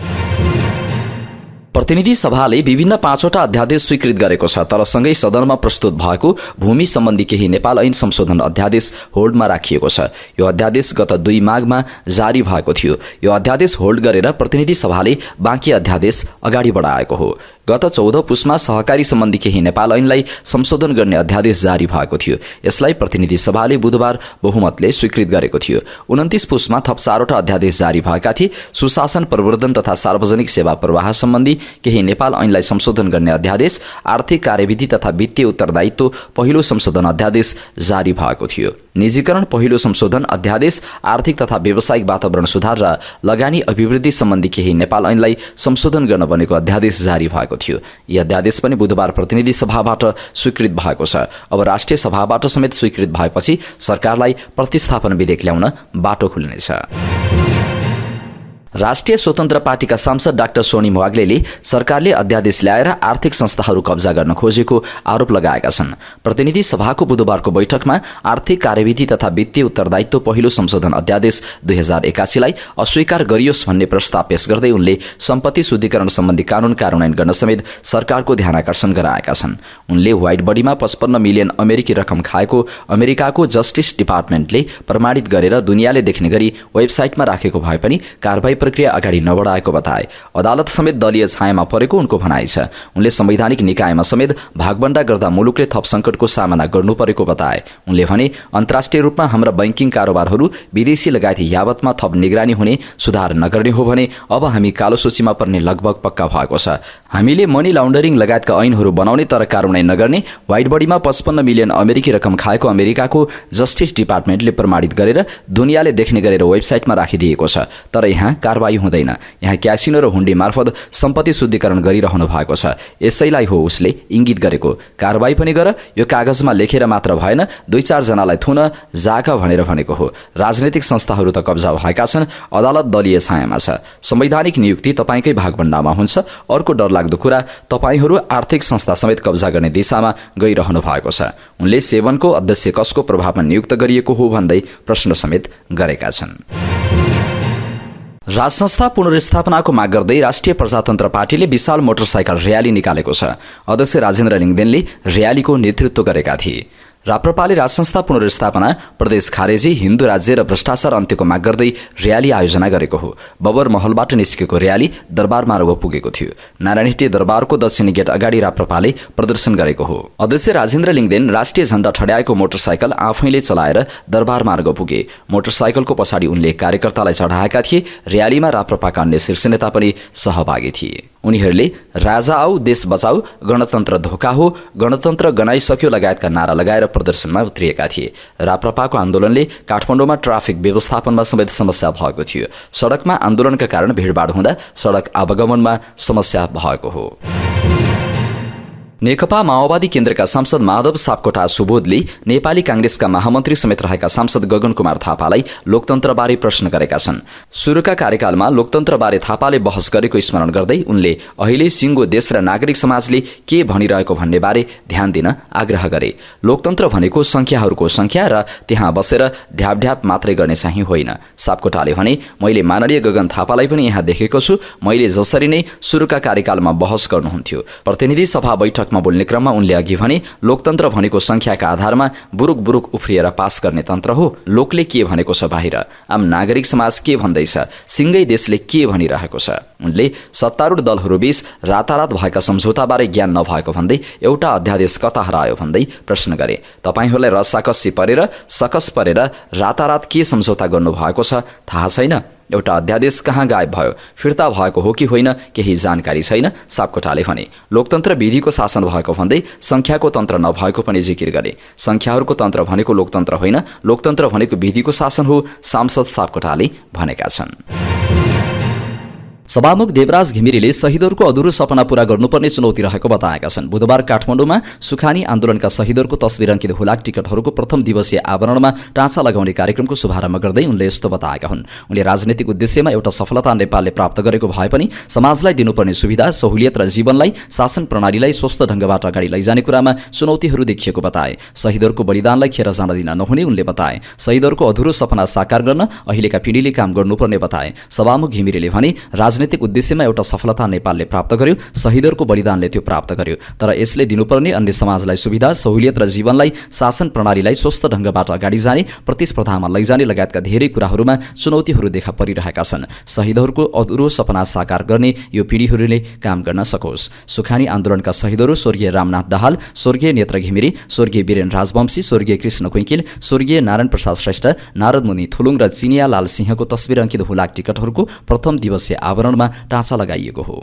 प्रतिनिधि सभाले विभिन्न 5वटा अध्यादेश स्वीकृत गरेको छ, तर सँगै सदनमा प्रस्तुत भएको भूमि सम्बन्धी केही नेपाल ऐन संशोधन अध्यादेश होल्डमा राखिएको छ। यो अध्यादेश गत 2 माघमा जारी भएको थियो। यो अध्यादेश होल्ड गरेर प्रतिनिधि सभाले बाँकी अध्यादेश अगाडि बढाएको हो। गत 14 पुसमा सहकारी सम्बन्धी केही नेपाल ऐनलाई संशोधन गर्ने अध्यादेश जारी भएको थियो। यसलाई प्रतिनिधि सभाले बुधबार बहुमतले स्वीकृत गरेको थियो। 29 पुसमा थप 4वटा अध्यादेश जारी भएका थिए। सुशासन, प्रवर्धन तथा सार्वजनिक सेवा प्रवाह सम्बन्धी केही नेपाल ऐनलाई संशोधन गर्ने अध्यादेश, आर्थिक कार्यविधि तथा वित्तीय उत्तरदायित्व पहिलो संशोधन अध्यादेश जारी भएको थियो। निजीकरण पहिलो संशोधन अध्यादेश, आर्थिक तथा व्यावसायिक वातावरण सुधार र लगानी अभिवृद्धि सम्बन्धी केही नेपाल ऐनलाई संशोधन गर्न बनेको अध्यादेश जारी भएको थियो। यी अध्यादेश पनि बुधबार प्रतिनिधि सभाबाट स्वीकृत भएको छ। अब राष्ट्रिय सभाबाट समेत स्वीकृत भएपछि सरकारलाई प्रतिस्थापन विधेयक ल्याउन बाटो खुल्नेछ। राष्ट्रिय स्वतन्त्र पार्टीका सांसद डाक्टर सोनिम वाग्लेले सरकारले अध्यादेश ल्याएर आर्थिक संस्थाहरू कब्जा गर्न खोजेको आरोप लगाएका छन्। प्रतिनिधि सभाको बुधबारको बैठकमा आर्थिक कार्यविधि तथा वित्तीय उत्तरदायित्व पहिलो संशोधन अध्यादेश 2081 लाई अस्वीकार गरियोस् भन्ने प्रस्ताव पेश गर्दै उनले सम्पत्ति शुद्धिकरण सम्बन्धी कानून कार्यान्वयन गर्न समेत सरकारको ध्यानाकर्षण गराएका छन्। उनले व्हाइट बडीमा 55 मिलियन अमेरिकी रकम खाएको अमेरिकाको जस्टिस डिपार्टमेन्टले प्रमाणित गरेर दुनियाँले देख्ने गरी वेबसाइटमा राखेको भए पनि कारबाही प्रक्रिया अगाडि नबढाएको बताए। अदालत समेत दलीय छायामा परेको उनको भनाइ छ। उनले संवैधानिक निकायमा समेत भागबण्डा गर्दा मुलुकले थप संकटको सामना गर्नु परेको बताए। उनले भने अन्तर्राष्ट्रिय रूपमा हाम्रा बैंकिङ कारोबारहरू विदेशी लगायत यावतमा थप निगरानी हुने, सुधार नगर्ने हो भने अब हामी कालो सूचीमा पर्ने लगभग पक्का भएको छ। हामीले मनी लाउन्डरिङ लगायतका ऐनहरू बनाउने तर कार्यान्वयन नगर्ने, व्हाइट बडीमा 55 मिलियन अमेरिकी रकम खाएको अमेरिकाको जस्टिस डिपार्टमेन्टले प्रमाणित गरेर दुनियाँले देख्ने गरेर वेबसाइटमा राखिदिएको छ। तर यहाँ कारबाही हुँदैन। यहाँ क्यासिनो र हुन्डी मार्फत सम्पत्ति शुद्धिकरण गरिरहनु भएको छ। यसैलाई हो उसले इंगित गरेको। कारबाही पनि गर, यो कागजमा लेखेर मात्र भएन, 2-4 जनालाई थुन जाका भनेर भनेको हो। राजनैतिक संस्थाहरू त कब्जा भएका छन्, अदालत दलीय छायामा छ। संवैधानिक नियुक्ति तपाईकै भागभण्डामा हुन्छ। अर्को डरलाग्दो कुरा, तपाईहरू आर्थिक संस्था समेत कब्जा गर्ने दिशामा गइरहनु भएको छ। उनले सेवनको अध्यक्ष कसको प्रभावमा नियुक्त गरिएको हो भन्दै प्रश्न समेत गरेका छन्। राजसंस्था पुनर्स्थापनाको माग गर्दै राष्ट्रिय प्रजातन्त्र पार्टीले विशाल मोटरसाइकल र्याली निकालेको छ। अध्यक्ष राजेन्द्र लिङदेनले र्यालीको नेतृत्व गरेका थिए। राप्रपाले राजसंस्था पुनर्स्थापना, प्रदेश खारेजी, हिन्दू राज्य र भ्रष्टाचार अन्त्यको माग गर्दै र्याली आयोजना गरेको हो। बबर महलबाट निस्केको र्याली दरबार मार्ग पुगेको थियो। नारायणहिटी दरबारको दक्षिणी गेट अगाडि राप्रपाले प्रदर्शन गरेको हो। अध्यक्ष राजेन्द्र लिङदेन राष्ट्रिय झण्डा ठड्याएको मोटरसाइकल आफैले चलाएर दरबार मार्ग पुगे। मोटरसाइकलको पछाडि उनले कार्यकर्तालाई चढाएका थिए। र्यालीमा राप्रपाका अन्य शीर्ष नेता पनि सहभागी थिए। उनीहरूले राजा आऊ, देश बचाऊ, गणतन्त्र धोका हो, गणतन्त्र गनाइसक्यो लगायतका नारा लगाएर प्रदर्शनमा उत्रिएका थिए। राप्रपाको आन्दोलनले काठमाडौँमा ट्राफिक व्यवस्थापनमा समेत समस्या भएको थियो। सडकमा आन्दोलनका कारण भिडभाड हुँदा सडक आवागमनमा समस्या भएको हो। नेकपा माओवादी केन्द्रका सांसद माधव सापकोटा सुबोधले नेपाली कांग्रेसका महामन्त्री समेत रहेका सांसद गगन कुमार थापालाई लोकतन्त्रबारे प्रश्न गरेका छन्। सुरुका कार्यकालमा लोकतन्त्रबारे थापाले बहस गरेको स्मरण गर्दै उनले अहिले सिङ्गो देश र नागरिक समाजले के भनिरहेको भन्ने बारे ध्यान दिन आग्रह गरे। लोकतन्त्र भनेको संख्याहरूको संख्या र त्यहाँ बसेर ढ्यापढ्याप मात्रै गर्ने चाहिँ होइन। सापकोटाले भने, मैले माननीय गगन थापालाई पनि यहाँ देखेको छु। मैले जसरी नै सुरुका कार्यकालमा बहस गर्नुहुन्थ्यो, प्रतिनिधि सभा बैठक बोल्ने क्रममा उनले अघि भने, लोकतन्त्र भनेको संख्याका आधारमा बुरुक बुरुक उफ्रिएर पास गर्ने तन्त्र हो। लोकले के भनेको छ बाहिर, आम नागरिक समाज के भन्दैछ, सिंगै देशले के भनिरहेको छ। उनले सत्तारूढ दलहरूबीच रातारात भएका सम्झौताबारे ज्ञान नभएको भन्दै एउटा अध्यादेश कता हरायो भन्दै प्रश्न गरे। तपाईहरूलाई रसाकसी परेर सकस परेर रातारात के सम्झौता गर्नुभएको छ थाहा छैन? एउटा अध्यादेश कहाँ गायब भयो, फिर्ता भएको हो कि होइन, केही जानकारी छैन। सापकोटाले भने, लोकतन्त्र विधिको शासन भएको भन्दै संख्याको तन्त्र नभएको पनि जिकिर गरे। संख्याहरूको तन्त्र भनेको लोकतन्त्र होइन, लोकतन्त्र भनेको विधिको शासन हो, सांसद सापकोटाले भनेका छन्। सभामुख देवराज घिमिरेले शहीदहरूको अधुरो सपना पूरा गर्नुपर्ने चुनौती रहेको बताएका छन्। बुधबार काठमाडौँमा सुखानी आन्दोलनका शहीदहरूको तस्बिर अंकित हुलाक टिकटहरूको प्रथम दिवसीय आवरणमा टाँचा लगाउने कार्यक्रमको शुभारम्भ गर्दै उनले यस्तो बताएका हुन्। उनले राजनीतिक उद्देश्यमा एउटा सफलता नेपालले प्राप्त गरेको भए पनि समाजलाई दिनुपर्ने सुविधा, सहुलियत र जीवनलाई, शासन प्रणालीलाई स्वस्थ ढंगबाट अगाडि लैजाने कुरामा चुनौतीहरू देखिएको बताए। शहीदहरूको बलिदानलाई खेर जान दिन नहुने उनले बताए। शहीदहरूको अधुरो सपना साकार गर्न अहिलेका पिँढीले काम गर्नुपर्ने बताए। सभामुख घिमिरेले भने, राजनीतिक उद्देश्यमा एउटा सफलता नेपालले प्राप्त गर्यो, शहीदहरूको बलिदानले त्यो प्राप्त गर्यो। तर यसले दिनुपर्ने अन्य समाजलाई सुविधा, सहुलियत र जीवनलाई, शासन प्रणालीलाई स्वस्थ ढङ्गबाट अगाडि जाने, प्रतिस्पर्धामा लैजाने लगायतका धेरै कुराहरूमा चुनौतीहरू देखा परिरहेका छन्। शहीदहरूको अधुरो सपना साकार गर्ने यो पिँढीहरूले काम गर्न सकोस्। सुखानी आन्दोलनका शहीदहरू स्वर्गीय रामनाथ दाहाल, स्वर्गीय नेत्र घिमिरे, स्वर्गीय वीरेन राजवंशी, स्वर्गीय कृष्ण कुइकिल, स्वर्गीय नारायण प्रसाद श्रेष्ठ, नारद मुनि थुलुङ र चिनिया लाल सिंहको तस्बिर अंकित हुलाक टिकटहरूको प्रथम दिवसीय आवरणमा टाँचा लगाइएको हो।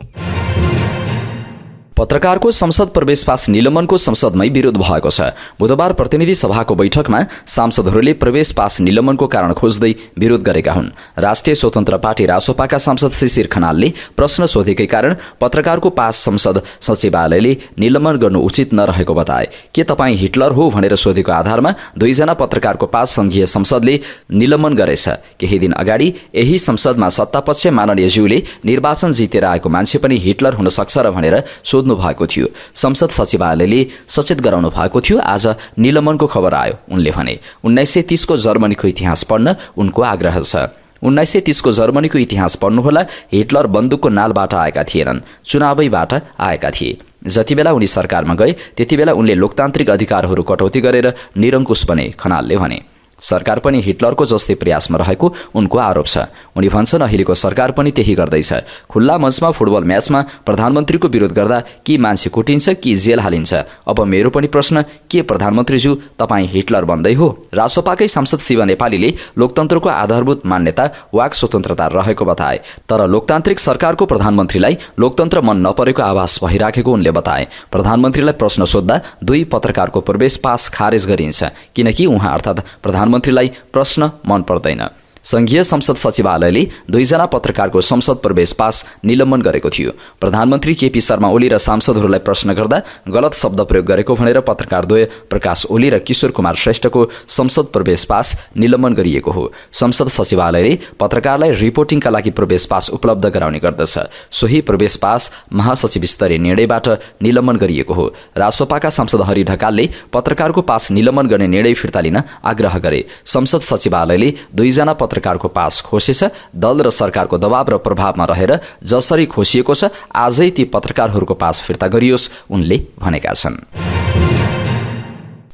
पत्रकारको संसद प्रवेश पास निलम्बनको संसदमै विरोध भएको छ। बुधबार प्रतिनिधि सभाको बैठकमा सांसदहरूले प्रवेश पास निलम्बनको कारण खोज्दै विरोध गरेका हुन्। राष्ट्रिय स्वतन्त्र पार्टी रासोपाका सांसद शिशिर खनालले प्रश्न सोधेकै कारण पत्रकारको पास संसद सचिवालयले निलम्बन गर्नु उचित नरहेको बताए। के तपाईँ हिटलर हो भनेर सोधेको आधारमा 2 जना पत्रकारको पास संघीय संसदले निलम्बन गरेछ। केही दिन अगाडि यही संसदमा सत्तापक्ष माननीय ज्यूले निर्वाचन जितेर आएको मान्छे पनि हिटलर हुन सक्छ र भनेर भएको थियो। संसद सचिवालयले सचेत गराउनु भएको थियो। आज निलम्बनको खबर आयो। उनले भने 1930 को जर्मनीको इतिहास पढ्न उनको आग्रह छ। 1930 को जर्मनीको इतिहास पढ्नुहोला। हिटलर बन्दुकको नालबाट आएका थिएनन्, चुनावैबाट आएका थिए। जति बेला उनी सरकारमा गए त्यति बेला उनले लोकतान्त्रिक अधिकारहरू कटौती गरेर निरङ्कुश बने, खनालले भने। सरकार पनि हिटलरको जस्तै प्रयासमा रहेको उनको आरोप छ। उनी भन्छन् अहिलेको सरकार पनि त्यही गर्दैछ। खुल्ला मञ्चमा फुटबल म्याचमा प्रधानमन्त्रीको विरोध गर्दा कि मान्छे कुटिन्छ कि जेल हालिन्छ। अब मेरो पनि प्रश्न, के प्रधानमन्त्रीज्यू तपाईँ हिटलर बन्दै हो? रासोपाकै सांसद शिव नेपालीले लोकतन्त्रको आधारभूत मान्यता वाक स्वतन्त्रता रहेको बताए। तर लोकतान्त्रिक सरकारको प्रधानमन्त्रीलाई लोकतन्त्र मन नपरेको आभास भइराखेको उनले बताए। प्रधानमन्त्रीलाई प्रश्न सोद्धा 2 पत्रकारको प्रवेश पास खारेज गरिन्छ, किनकि उहाँ अर्थात् प्रधानमन्त्रीलाई प्रश्न मन पर्दैन। संघीय संसद सचिवालयले 2 जना पत्रकारको संसद प्रवेश पास निलम्बन गरेको थियो। प्रधानमन्त्री केपी शर्मा ओली र सांसदहरूलाई प्रश्न गर्दा गलत शब्द प्रयोग गरेको भनेर पत्रकारद्वय प्रकाश ओली र किशोर कुमार श्रेष्ठको संसद प्रवेश पास निलम्बन गरिएको हो। संसद सचिवालयले पत्रकारलाई रिपोर्टिङका लागि प्रवेश पास उपलब्ध गराउने गर्दछ। सोही प्रवेश पास महासचिव स्तरीय निर्णयबाट निलम्बन गरिएको हो। रासोपाका सांसद हरि ढकालले पत्रकारको पास निलम्बन गर्ने निर्णय फिर्ता लिन आग्रह गरे। संसद सचिवालयले 2 जना पत्रकारको पास खोसेछ। दल र सरकारको दबाव र प्रभावमा रहेर जसरी खोसिएको छ आजै ती पत्रकारहरूको पास फिर्ता गरियोस्, उनले भनेका छन्।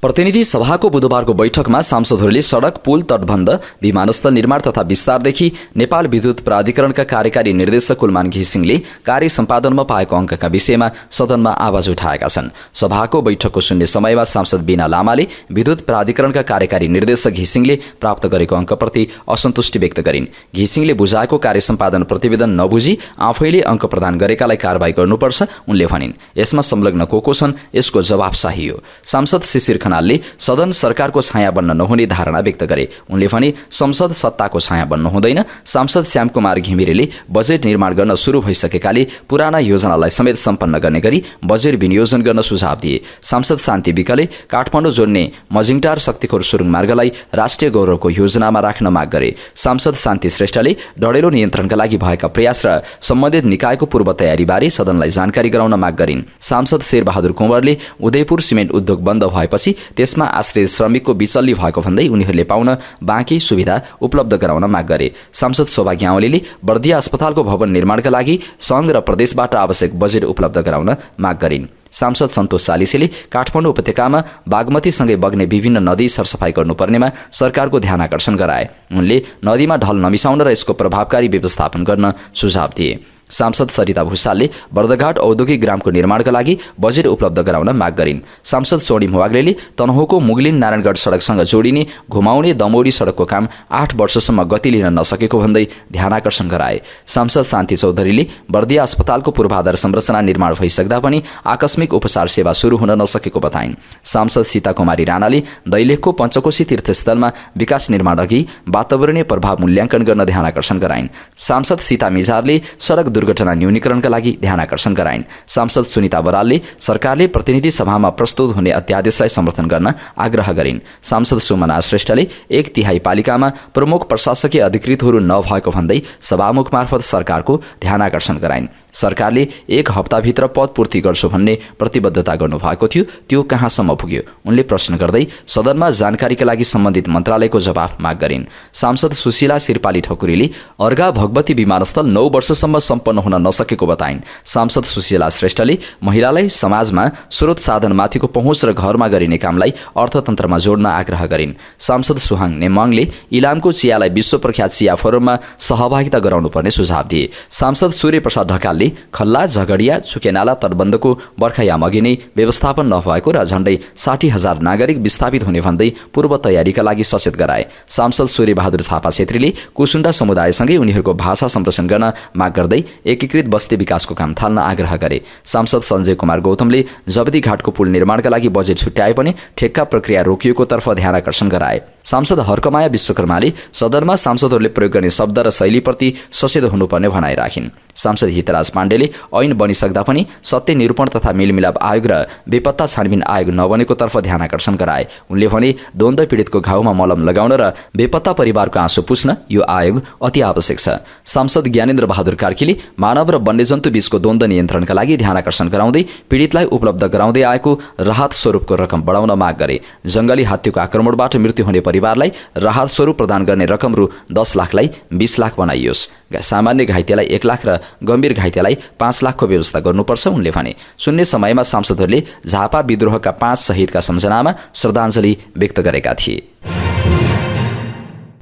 प्रतिनिधि सभाको बुधबारको बैठकमा सांसदहरूले सडक, पुल, तटबन्ध, विमानस्थल निर्माण तथा विस्तारदेखि नेपाल विद्युत प्राधिकरणका कार्यकारी निर्देशक कुलमान घिसिङले कार्य सम्पादनमा पाएको अङ्कका विषयमा सदनमा आवाज उठाएका छन्। सभाको बैठकको शून्य समयमा सांसद बीना लामाले विद्युत प्राधिकरणका कार्यकारी निर्देशक घिसिङले प्राप्त गरेको अङ्कप्रति असन्तुष्टि व्यक्त गरिन्। घिसिङले बुझाएको कार्य सम्पादन प्रतिवेदन नबुझी आफैले अङ्क प्रदान गरेकालाई कारबाही गर्नुपर्छ, उनले भनिन्। यसमा संलग्न को छन् यसको जवाब चाहियो। सांसद शिशिर खनालले सदन सरकारको छाया बन्न नहुने धारणा व्यक्त गरे। उनले भने संसद सत्ताको छाया बन्न हुँदैन। सांसद श्यामकुमार घिमिरेले बजेट निर्माण गर्न सुरु भइसकेकाले पुराना योजनालाई समेत सम्पन्न गर्ने गरी बजेट विनियोजन गर्न सुझाव दिए। सांसद शान्ति विकले काठमाडौँ जोड्ने मजिङटार शक्तिखोर सुरुङ मार्गलाई राष्ट्रिय गौरवको योजनामा राख्न माग गरे। सांसद शान्ति श्रेष्ठले डढेलो नियन्त्रणका लागि भएका प्रयास र सम्बन्धित निकायको पूर्व तयारीबारे सदनलाई जानकारी गराउन माग गरिन्। सांसद शेरबहादुर कुँवरले उदयपुर सिमेन्ट उद्योग बन्द भएपछि त्यसमा आश्रित श्रमिकको बिचल्ली भएको भन्दै उनीहरूले पाउन बाँकी सुविधा उपलब्ध गराउन माग गरे। सांसद शोभा ग्यावालीले बर्दिया अस्पतालको भवन निर्माणका लागि सङ्घ र प्रदेशबाट आवश्यक बजेट उपलब्ध गराउन माग गरिन्। सांसद सन्तोष सालिसेले काठमाडौँ उपत्यकामा बागमतीसँगै बग्ने विभिन्न नदी सरसफाई गर्नुपर्नेमा सरकारको ध्यान आकर्षण गराए। उनले नदीमा ढल नमिसाउन र यसको प्रभावकारी व्यवस्थापन गर्न सुझाव दिए। सांसद सरिता भुसालले बर्दघाट औद्योगिक ग्रामको निर्माणका लागि बजेट उपलब्ध गराउन माग गरिन्। सांसद स्वर्णिम वाग्लेले तनहुँको मुगलिन नारायणगढ सडकसँग जोडिने घुमाउने दमौरी सडकको काम 8 वर्षसम्म गति लिन नसकेको भन्दै ध्यानाकर्षण गराए। सांसद शान्ति चौधरीले बर्दिया अस्पतालको पूर्वाधार संरचना निर्माण भइसक्दा पनि आकस्मिक उपचार सेवा सुरु हुन नसकेको बताइन्। सांसद सीता कुमारी राणाले दैलेखको पञ्चकोशी तीर्थस्थलमा विकास निर्माण अघि वातावरणीय प्रभाव मूल्याङ्कन गर्न ध्यानाकर्षण गराइन्। सांसद सीता मिजारले सडक दुर्घटना न्यूनीकरणका लागि ध्यानाकर्षण गराइन्। सांसद सुनिता बरालले सरकारले प्रतिनिधि सभामा प्रस्तुत हुने अध्यादेशलाई समर्थन गर्न आग्रह गरिन्। सांसद सुमना श्रेष्ठले 1/3 पालिकामा प्रमुख प्रशासकीय अधिकृतहरू नभएको भन्दै सभामुख मार्फत सरकारको ध्यानाकर्षण गराइन्। सरकारले 1 हप्ताभित्र पद पूर्ति गर्छु भन्ने प्रतिबद्धता गर्नुभएको थियो, त्यो कहाँसम्म पुग्यो? उनले प्रश्न गर्दै सदनमा जानकारीका लागि सम्बन्धित मन्त्रालयको जवाफ माग गरिन्। सांसद सुशीला सिरपाली ठकुरीले अर्घा भगवती विमानस्थल 9 वर्षसम्म सम्पन्न हुन नसकेको बताइन्। सांसद सुशीला श्रेष्ठले महिलालाई समाजमा स्रोत साधनमाथिको पहुँच र घरमा गरिने कामलाई अर्थतन्त्रमा जोड्न आग्रह गरिन्। सांसद सुहाङ नेमाङले इलामको चियालाई विश्व प्रख्यात चिया फोरममा सहभागिता गराउनुपर्ने सुझाव दिए। सांसद सूर्य प्रसाद ढकालले खल्ला, झगडिया, चुकेनाला तटबन्धको बर्खायाम अघि नै व्यवस्थापन नभएको र झण्डै 60,000 नागरिक विस्थापित हुने भन्दै पूर्व तयारीका लागि सचेत गराए। सांसद सूर्य बहादुर थापा छेत्रीले कुसुण्डा समुदायसँगै उनीहरूको भाषा संरक्षण गर्न माग गर्दै एकीकृत बस्ती विकासको काम थाल्न आग्रह गरे। सांसद सञ्जय कुमार गौतमले जबदी घाटको पुल निर्माणका लागि बजेट छुट्याए पनि ठेक्का प्रक्रिया रोकिएको तर्फ ध्यानकर्षण गराए। सांसद हर्कमाया विश्वकर्माले सदनमा सांसदहरूले प्रयोग गर्ने शब्द र शैलीप्रति सचेत हुनुपर्ने भनाइ राखिन्। सांसद हितराज पाण्डेले ऐन बनिसक्दा पनि सत्य निरूपण तथा मेलमिलाप आयोग र बेपत्ता छानबिन आयोग नबनेको तर्फ ध्यानकर्षण गराए। उनले भने द्वन्द्व पीडितको घाउमा मलम लगाउन र बेपत्ता परिवारको आँसु पुस्न यो आयोग अति आवश्यक छ। सांसद ज्ञानेन्द्र बहादुर कार्कीले मानव र वन्यजन्तु बीचको द्वन्द्व नियन्त्रणका लागि ध्यानकर्षण गराउँदै पीडितलाई उपलब्ध गराउँदै आएको राहत स्वरूपको रकम बढाउन माग गरे। जंगली हात्तीको आक्रमणबाट मृत्यु हुने परिवारलाई राहत स्वरूप प्रदान गर्ने रकम रु 10 लाखलाई 20 लाख बनाइयोस्। सामान्य घाइतेलाई 1 लाख र गम्भीर घाइतेलाई 5 लाखको व्यवस्था गर्नुपर्छ। उनले भने शून्य समयमा सांसदहरूले झापा विद्रोहका 5 शहीदका सम्झनामा श्रद्धाञ्जली व्यक्त गरेका थिए।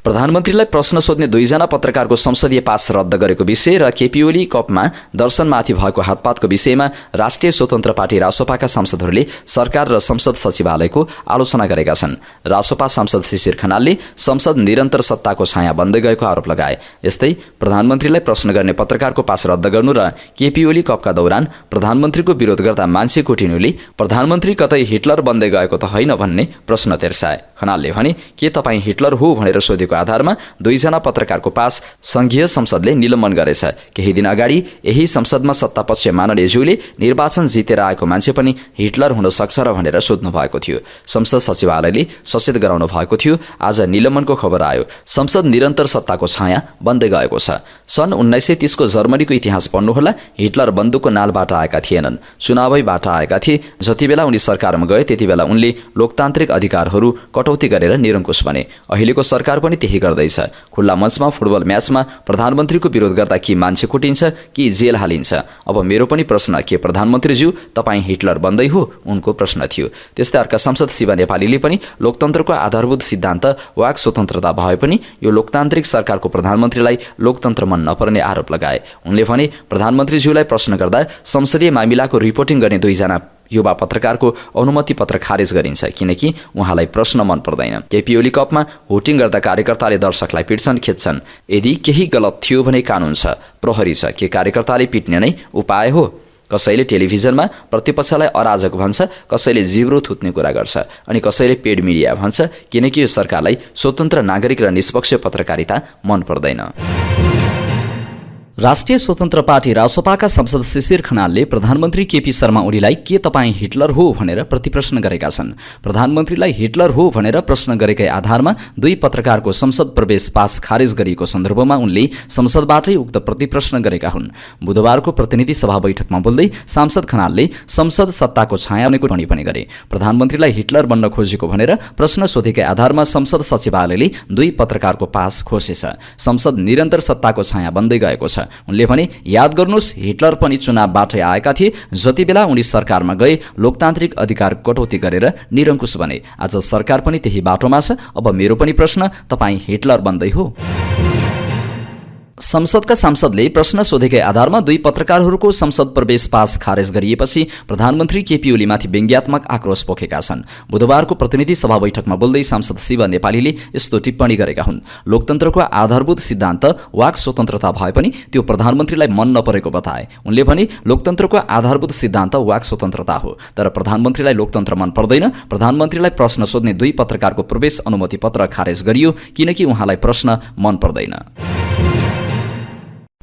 प्रधानमन्त्रीलाई प्रश्न सोध्ने 2 जना पत्रकारको संसदीय पास रद्द गरेको विषय र केपी ओली कपमा दर्शनमाथि भएको हातपातको विषयमा राष्ट्रिय स्वतन्त्र पार्टी रासोपाका सांसदहरूले सरकार र संसद सचिवालयको आलोचना गरेका छन्। रासोपा सांसद शिशिर खनालले संसद निरन्तर सत्ताको छाया बन्दै गएको आरोप लगाए। यस्तै प्रधानमन्त्रीलाई प्रश्न गर्ने पत्रकारको पास रद्द गर्नु र केपी ओली कपका दौरान प्रधानमन्त्रीको विरोध गर्दा मान्छे कुटिनुले प्रधानमन्त्री कतै हिटलर बन्दै गएको त होइन भन्ने प्रश्न तेर्साए। खनालले भने के तपाईँ हिटलर हो भनेर सोधेको आधारमा 2 जना पत्रकारको पास संघीय संसदले निलम्बन गरेछ। केही दिन अगाडि यही संसदमा सत्तापक्ष माननीयज्यूले निर्वाचन जितेर आएको मान्छे पनि हिटलर हुन सक्छ र भनेर सोध्नु भएको थियो। संसद सचिवालयले सचेत गराउनु भएको थियो। आज निलम्बनको खबर आयो। संसद निरन्तर सत्ताको छाया बन्दै गएको छ। सन् 1930 को जर्मनीको इतिहास पढ्नुहोला। हिटलर बन्दुकको नालबाट आएका थिएनन्, चुनावैबाट आएका थिए। जति बेला उनी सरकारमा गए त्यति बेला उनले लोकतान्त्रिक अधिकारहरू कटौती गरेर निरङ्कुश बने। अहिलेको सरकार पनि त्यही गर्दैछ। खुल्ला मञ्चमा फुटबल म्याचमा प्रधानमन्त्रीको विरोध गर्दा कि मान्छे कुटिन्छ कि जेल हालिन्छ। अब मेरो पनि प्रश्न, के प्रधानमन्त्रीज्यू तपाईँ हिटलर बन्दै हो? उनको प्रश्न थियो। त्यस्तै अर्का सांसद शिवा नेपालीले पनि लोकतन्त्रको आधारभूत सिद्धान्त वाक स्वतन्त्रता भए पनि यो लोकतान्त्रिक सरकारको प्रधानमन्त्रीलाई लोकतन्त्र मन नपर्ने आरोप लगाए। उनले भने प्रधानमन्त्रीज्यूलाई प्रश्न गर्दा संसदीय मामिलाको रिपोर्टिङ गर्ने 2 जना युवा पत्रकारको अनुमति पत्र खारेज गरिन्छ किनकि उहाँलाई प्रश्न मन पर्दैन। केपी ओली कपमा भोटिङ गर्दा कार्यकर्ताले दर्शकलाई पिट्छन्, खेच्छन्। यदि केही गलत थियो भने कानुन छ, प्रहरी छ। के कार्यकर्ताले पिट्ने नै उपाय हो? कसैले टेलिभिजनमा प्रतिपक्षलाई अराजक भन्छ, कसैले जिब्रो थुत्ने कुरा गर्छ, अनि कसैले पेड मिडिया भन्छ किनकि यो सरकारलाई स्वतन्त्र नागरिक र निष्पक्ष पत्रकारिता मन पर्दैन। राष्ट्रिय स्वतन्त्र पार्टी रासोपाका सांसद शिशिर खनालले प्रधानमन्त्री केपी शर्मा ओलीलाई के तपाईँ हिटलर हो भनेर प्रतिप्रश्न गरेका छन्। प्रधानमन्त्रीलाई हिटलर हो भनेर प्रश्न गरेकै आधारमा 2 पत्रकारको संसद प्रवेश पास खारेज गरिएको सन्दर्भमा उनले संसदबाटै उक्त प्रतिप्रश्न गरेका हुन्। बुधबारको प्रतिनिधि सभा बैठकमा बोल्दै सांसद खनालले संसद सत्ताको छाया बनेको टिप्पणी पनि गरे। प्रधानमन्त्रीलाई हिटलर बन्न खोजेको भनेर प्रश्न सोधेकै आधारमा संसद सचिवालयले 2 पत्रकारको पास खोसेछ। संसद निरन्तर सत्ताको छाया बन्दै गएको छ। उनले भने याद गर्नुस्, हिटलर पनि चुनावबाटै आएका थिए। जति बेला उनी सरकारमा गए लोकतान्त्रिक अधिकार कटौती गरेर निरङ्कुश बने। आज सरकार पनि त्यही बाटोमा छ। अब मेरो पनि प्रश्न, तपाईँ हिटलर बन्दै हो? संसदका सांसदले प्रश्न सोधेकै आधारमा 2 पत्रकारहरूको संसद प्रवेश पास खारेज गरिएपछि प्रधानमन्त्री केपी ओलीमाथि व्यङ्ग्यात्मक आक्रोश पोखेका छन्। बुधबारको प्रतिनिधि सभा बैठकमा बोल्दै सांसद शिव नेपालीले यस्तो टिप्पणी गरेका हुन्। लोकतन्त्रको आधारभूत सिद्धान्त वाक स्वतन्त्रता भए पनि त्यो प्रधानमन्त्रीलाई मन नपरेको बताए। उनले भने लोकतन्त्रको आधारभूत सिद्धान्त वाक स्वतन्त्रता हो, तर प्रधानमन्त्रीलाई लोकतन्त्र मन पर्दैन। प्रधानमन्त्रीलाई प्रश्न सोध्ने 2 पत्रकारको प्रवेश अनुमति पत्र खारेज गरियो किनकि उहाँलाई प्रश्न मन पर्दैन।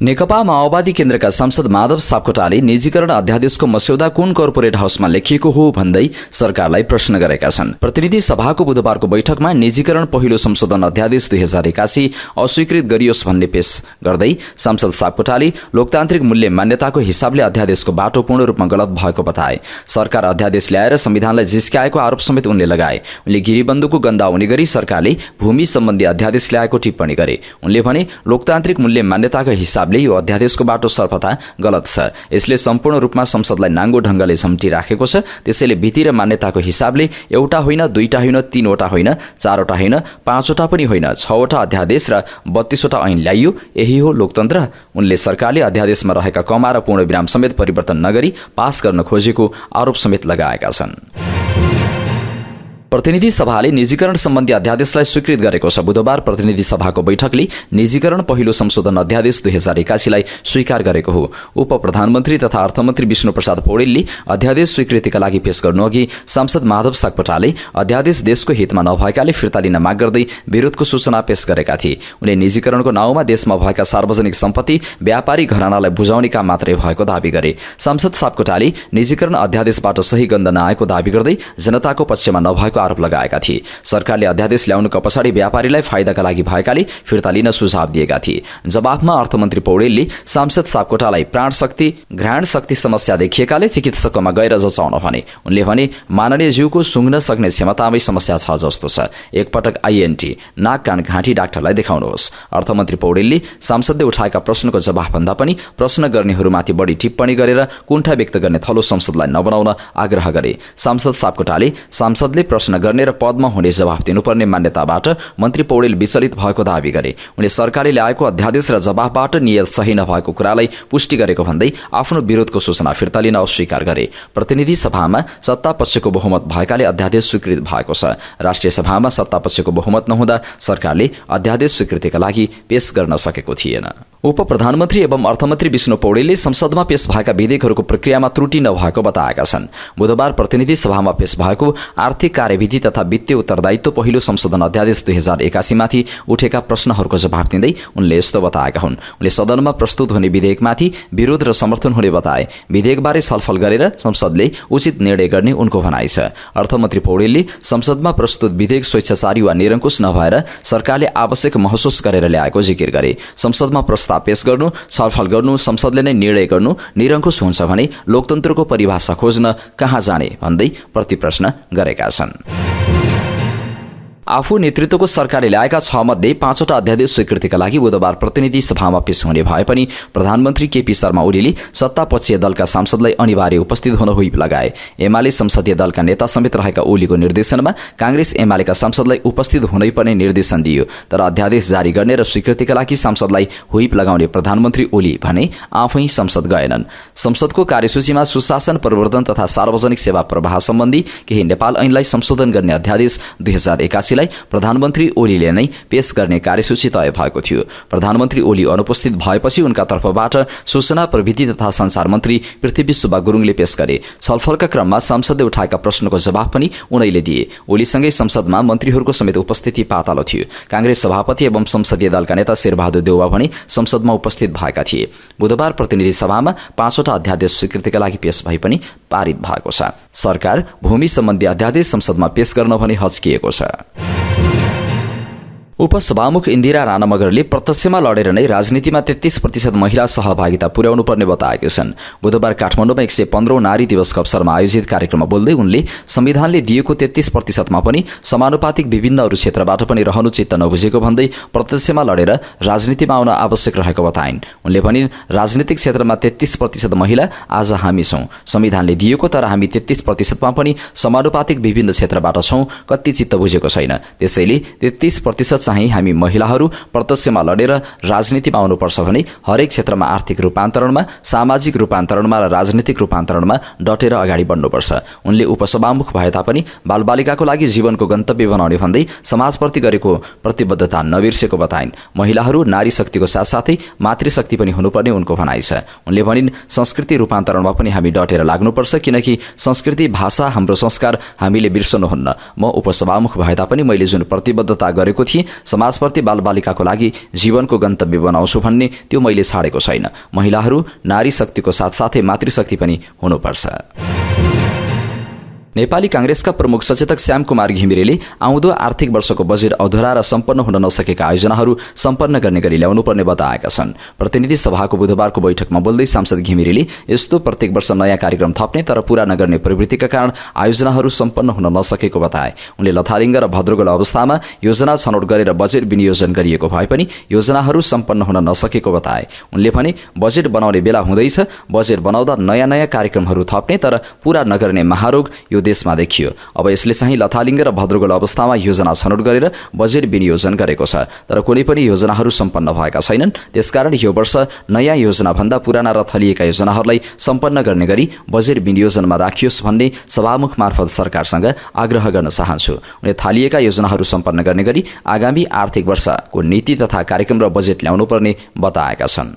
नेकपा माओवादी केन्द्रका सांसद माधव सापकोटाले निजीकरण अध्यादेशको मस्यौदा कुन कर्पोरेट हाउसमा लेखिएको हो भन्दै सरकारलाई प्रश्न गरेका छन्। प्रतिनिधि सभाको बुधबारको बैठकमा निजीकरण पहिलो संशोधन अध्यादेश 2081 अस्वीकृत गरियोस् भन्ने पेश गर्दै सांसद सापकोटाले लोकतान्त्रिक मूल्य मान्यताको हिसाबले अध्यादेशको बाटो पूर्ण रूपमा गलत भएको बताए। सरकार अध्यादेश ल्याएर संविधानलाई जिस्क्याएको आरोप समेत उनले लगाए। उनले गिरीबन्धुको गन्दा हुने गरी सरकारले भूमि सम्बन्धी अध्यादेश ल्याएको टिप्पणी गरे। उनले भने लोकतान्त्रिक मूल्य मान्यताको हिसाबले यो अध्यादेशको बाटो सर्वथा गलत छ। यसले सम्पूर्ण रूपमा संसदलाई नाङ्गो ढंगले झम्टिराखेको छ। त्यसैले भित्री र मान्यताको हिसाबले एउटा होइन, दुईटा होइन, तीनवटा होइन, चारवटा होइन, पाँचवटा पनि होइन, 6वटा अध्यादेश र 32वटा ऐन ल्याइयो। यही हो लोकतन्त्र। उनले सरकारले अध्यादेशमा रहेका कमा र पूर्णविराम समेत परिवर्तन नगरी पास गर्न खोजेको आरोप समेत लगाएका छन्। प्रतिनिधि सभाले निजीकरण सम्बन्धी अध्यादेशलाई स्वीकृत गरेको छ। बुधबार प्रतिनिधि सभाको बैठकले निजीकरण पहिलो संशोधन अध्यादेश 2081 लाई स्वीकार गरेको हो। उप प्रधानमन्त्री तथा अर्थमन्त्री विष्णु प्रसाद पौडेलले अध्यादेश स्वीकृतिका लागि पेश गर्नुअघि सांसद माधव सापकोटाले अध्यादेश देशको हितमा नभएकाले फिर्ता लिन माग गर्दै विरोधको सूचना पेश गरेका थिए। उनले निजीकरणको नाउँमा देशमा भएका सार्वजनिक सम्पत्ति व्यापारी घरानालाई बुझाउने काम मात्रै भएको दावी गरे। सांसद सापकोटाले निजीकरण अध्यादेशबाट सही गन्ध नआएको दावी गर्दै जनताको पक्षमा नभएको आरोप लगाएका थिए। सरकारले अध्यादेश ल्याउनुका पछाडि व्यापारीलाई फाइदाका लागि भएकाले फिर्ता लिन सुझाव दिएका थिए। जवाफमा अर्थमन्त्री पौडेलले सांसद सापकोटालाई प्राण शक्ति, घ्राण शक्ति समस्या देखिएकाले चिकित्सकमा गएर जचाउन भने। उनले भने माननीय ज्यूको सुँघ्न सक्ने क्षमतामै समस्या छ जस्तो छ। एकपटक आइएनटी, नाक कान घाँटी डाक्टरलाई देखाउनुहोस्। अर्थमन्त्री पौडेलले सांसदले उठाएका प्रश्नको जवाफ भन्दा पनि प्रश्न गर्नेहरूमाथि बढी टिप्पणी गरेर कुण्ठा व्यक्त गर्ने थलो संसदलाई नबनाउन आग्रह गरे। सांसद सापकोटाले सांसदले प्रश्न गर्ने र पदमा हुने जवाफ दिनुपर्ने मान्यताबाट मन्त्री पौडेल विचलित भएको दावी गरे। उनले सरकारले ल्याएको अध्यादेश र जवाफबाट नियत सही नभएको कुरालाई पुष्टि गरेको भन्दै आफ्नो विरोधको सूचना फिर्ता लिन अस्वीकार गरे। प्रतिनिधि सभामा सत्ता पक्षको बहुमत भएकाले अध्यादेश स्वीकृत भएको छ। राष्ट्रिय सभामा सत्ता पक्षको बहुमत नहुँदा सरकारले अध्यादेश स्वीकृतिका लागि पेश गर्न सकेको थिएन। उप प्रधानमन्त्री एवं अर्थमन्त्री विष्णु पौडेलले संसदमा पेश भएका विधेयकहरूको प्रक्रियामा त्रुटि नभएको बताएका छन्। बुधबार प्रतिनिधि सभामा पेश भएको आर्थिक कार्यविधि तथा वित्तीय उत्तरदायित्व पहिलो संशोधन अध्यादेश 2081 माथि उठेका प्रश्नहरूको जवाफ दिँदै उनले यस्तो बताएका हुन्। उनले सदनमा प्रस्तुत हुने विधेयकमाथि विरोध र समर्थन हुने बताए। विधेयकबारे छलफल गरेर संसदले उचित निर्णय गर्ने उनको भनाइ छ। अर्थमन्त्री पौडेलले संसदमा प्रस्तुत विधेयक स्वेच्छाचारी वा निरङ्कुश नभएर सरकारले आवश्यक महसुस गरेर ल्याएको जिकिर गरे। संसदमा प्रस्ताव पेश गर्नु, छलफल गर्नु, संसदले नै निर्णय गर्नु निरङ्कुश हुन्छ भने लोकतन्त्रको परिभाषा खोज्न कहाँ जाने भन्दै प्रतिप्रश्न गरेका छन्। आफू नेतृत्वको सरकारले ल्याएका 6 मध्ये 5वटा अध्यादेश स्वीकृतिका लागि बुधबार प्रतिनिधि सभामा पेश हुने भए पनि प्रधानमन्त्री केपी शर्मा ओलीले सत्तापक्षीय दलका सांसदलाई अनिवार्य उपस्थित हुन हुइप लगाए। एमाले संसदीय दलका नेता समेत रहेका ओलीको निर्देशनमा कांग्रेस एमालेका सांसदलाई उपस्थित हुनै पर्ने निर्देशन दियो। तर अध्यादेश जारी गर्ने र स्वीकृतिका लागि सांसदलाई हुइप लगाउने प्रधानमन्त्री ओली भने आफै संसद गएनन्। संसदको कार्यसूचीमा सुशासन, प्रवर्धन तथा सार्वजनिक सेवा प्रवाह सम्बन्धी केही नेपाल ऐनलाई संशोधन गर्ने अध्यादेश 2081 प्रधानमन्त्री ओलीले नै पेश गर्ने कार्यसूची तय भएको थियो। प्रधानमन्त्री ओली अनुपस्थित भएपछि उनका तर्फबाट सूचना प्रविधि तथा संचार मन्त्री पृथ्वी सुब्बा गुरुङले पेश गरे। छलफलका क्रममा सांसदले उठाएका प्रश्नको जवाफ पनि उनैले दिए। ओलीसँगै संसदमा मन्त्रीहरूको समेत उपस्थिति पातालो थियो। कांग्रेस सभापति एवं संसदीय दलका नेता शेरबहादुर देउवा भने संसदमा उपस्थित भएका थिए। बुधबार प्रतिनिधि सभामा 5वटा अध्यादेश स्वीकृतिका लागि पेश भए पनि पारित भएको छ। सरकार भूमि सम्बन्धी अध्यादेश संसदमा पेश गर्न भने हच्किएको छ। उपसभामुख इन्दिरा राणा मगरले प्रत्यक्षमा लडेर नै राजनीतिमा 33% महिला सहभागिता पुर्याउनु पर्ने बताएका छन्। बुधबार काठमाडौँमा 115औं नारी दिवसको अवसरमा आयोजित कार्यक्रममा बोल्दै उनले संविधानले दिएको 33%मा पनि समानुपातिक विभिन्न अरू क्षेत्रबाट पनि रहनु चित्त नबुझेको भन्दै प्रत्यक्षमा लडेर राजनीतिमा आउन आवश्यक रहेको बताइन्। उनले भनिन्, राजनीतिक क्षेत्रमा 33% महिला आज हामी छौं। संविधानले दिएको, तर हामी 33%मा पनि समानुपातिक विभिन्न क्षेत्रबाट छौं। कति चित्त बुझेको छैन। त्यसैले 33% चाहिँ हामी महिलाहरू प्रत्यक्षमा लडेर राजनीतिमा आउनुपर्छ भने हरेक क्षेत्रमा आर्थिक रूपान्तरणमा, सामाजिक रूपान्तरणमा र राजनीतिक रूपान्तरणमा डटेर अगाडि बढ्नुपर्छ। उनले उपसभामुख भए तापनि बालबालिकाको लागि जीवनको गन्तव्य बनाउने भन्दै समाजप्रति गरेको प्रतिबद्धता नबिर्सेको बताइन्। महिलाहरू नारी शक्तिको साथसाथै मातृशक्ति पनि हुनुपर्ने उनको भनाइ छ। उनले भनिन्, संस्कृति रूपान्तरणमा पनि हामी डटेर लाग्नुपर्छ, किनकि संस्कृति, भाषा, हाम्रो संस्कार हामीले बिर्सनुहुन्न। म उपसभामुख भए तापनि मैले जुन प्रतिबद्धता गरेको थिएँ समाजप्रति बालबालिकाको लागि जीवनको गन्तव्य बनाउँछु भन्ने त्यो मैले छाडेको छैन। महिलाहरू नारी शक्तिको साथसाथै मातृशक्ति पनि हुनुपर्छ। नेपाली कांग्रेसका प्रमुख सचेतक श्याम कुमार घिमिरेले आउँदो आर्थिक वर्षको बजेट अधुरा र सम्पन्न हुन नसकेका आयोजनाहरू सम्पन्न गर्ने गरी ल्याउनुपर्ने बताएका छन्। प्रतिनिधि सभाको बुधबारको बैठकमा बोल्दै सांसद घिमिरेले यस्तो प्रत्येक वर्ष नयाँ कार्यक्रम थप्ने तर पूरा नगर्ने प्रवृत्तिका कारण आयोजनाहरू सम्पन्न हुन नसकेको बताए। उनले लथालिङ्ग र भद्रगोल अवस्थामा योजना छनौट गरेर बजेट विनियोजन गरिएको भए पनि योजनाहरू सम्पन्न हुन नसकेको बताए। उनले भने बजेट बनाउने बेला हुँदैछ, बजेट बनाउँदा नयाँ नयाँ कार्यक्रमहरू थप्ने तर पूरा नगर्ने महारोग यो देशमा देखियो। अब यसले चाहिँ लथालिङ्ग र भद्रगोल अवस्थामा योजना छनौट गरेर बजेट विनियोजन गरेको छ तर कुनै पनि योजनाहरू सम्पन्न भएका छैनन्। त्यसकारण यो वर्ष नयाँ योजनाभन्दा पुराना र थलिएका योजनाहरूलाई सम्पन्न गर्ने गरी बजेट विनियोजनमा राखियोस् भन्ने सभामुख मार्फत सरकारसँग आग्रह गर्न चाहन्छु। उनले थालिएका योजनाहरू सम्पन्न गर्ने गरी आगामी आर्थिक वर्षको नीति तथा कार्यक्रम र बजेट ल्याउनुपर्ने बताएका छन्।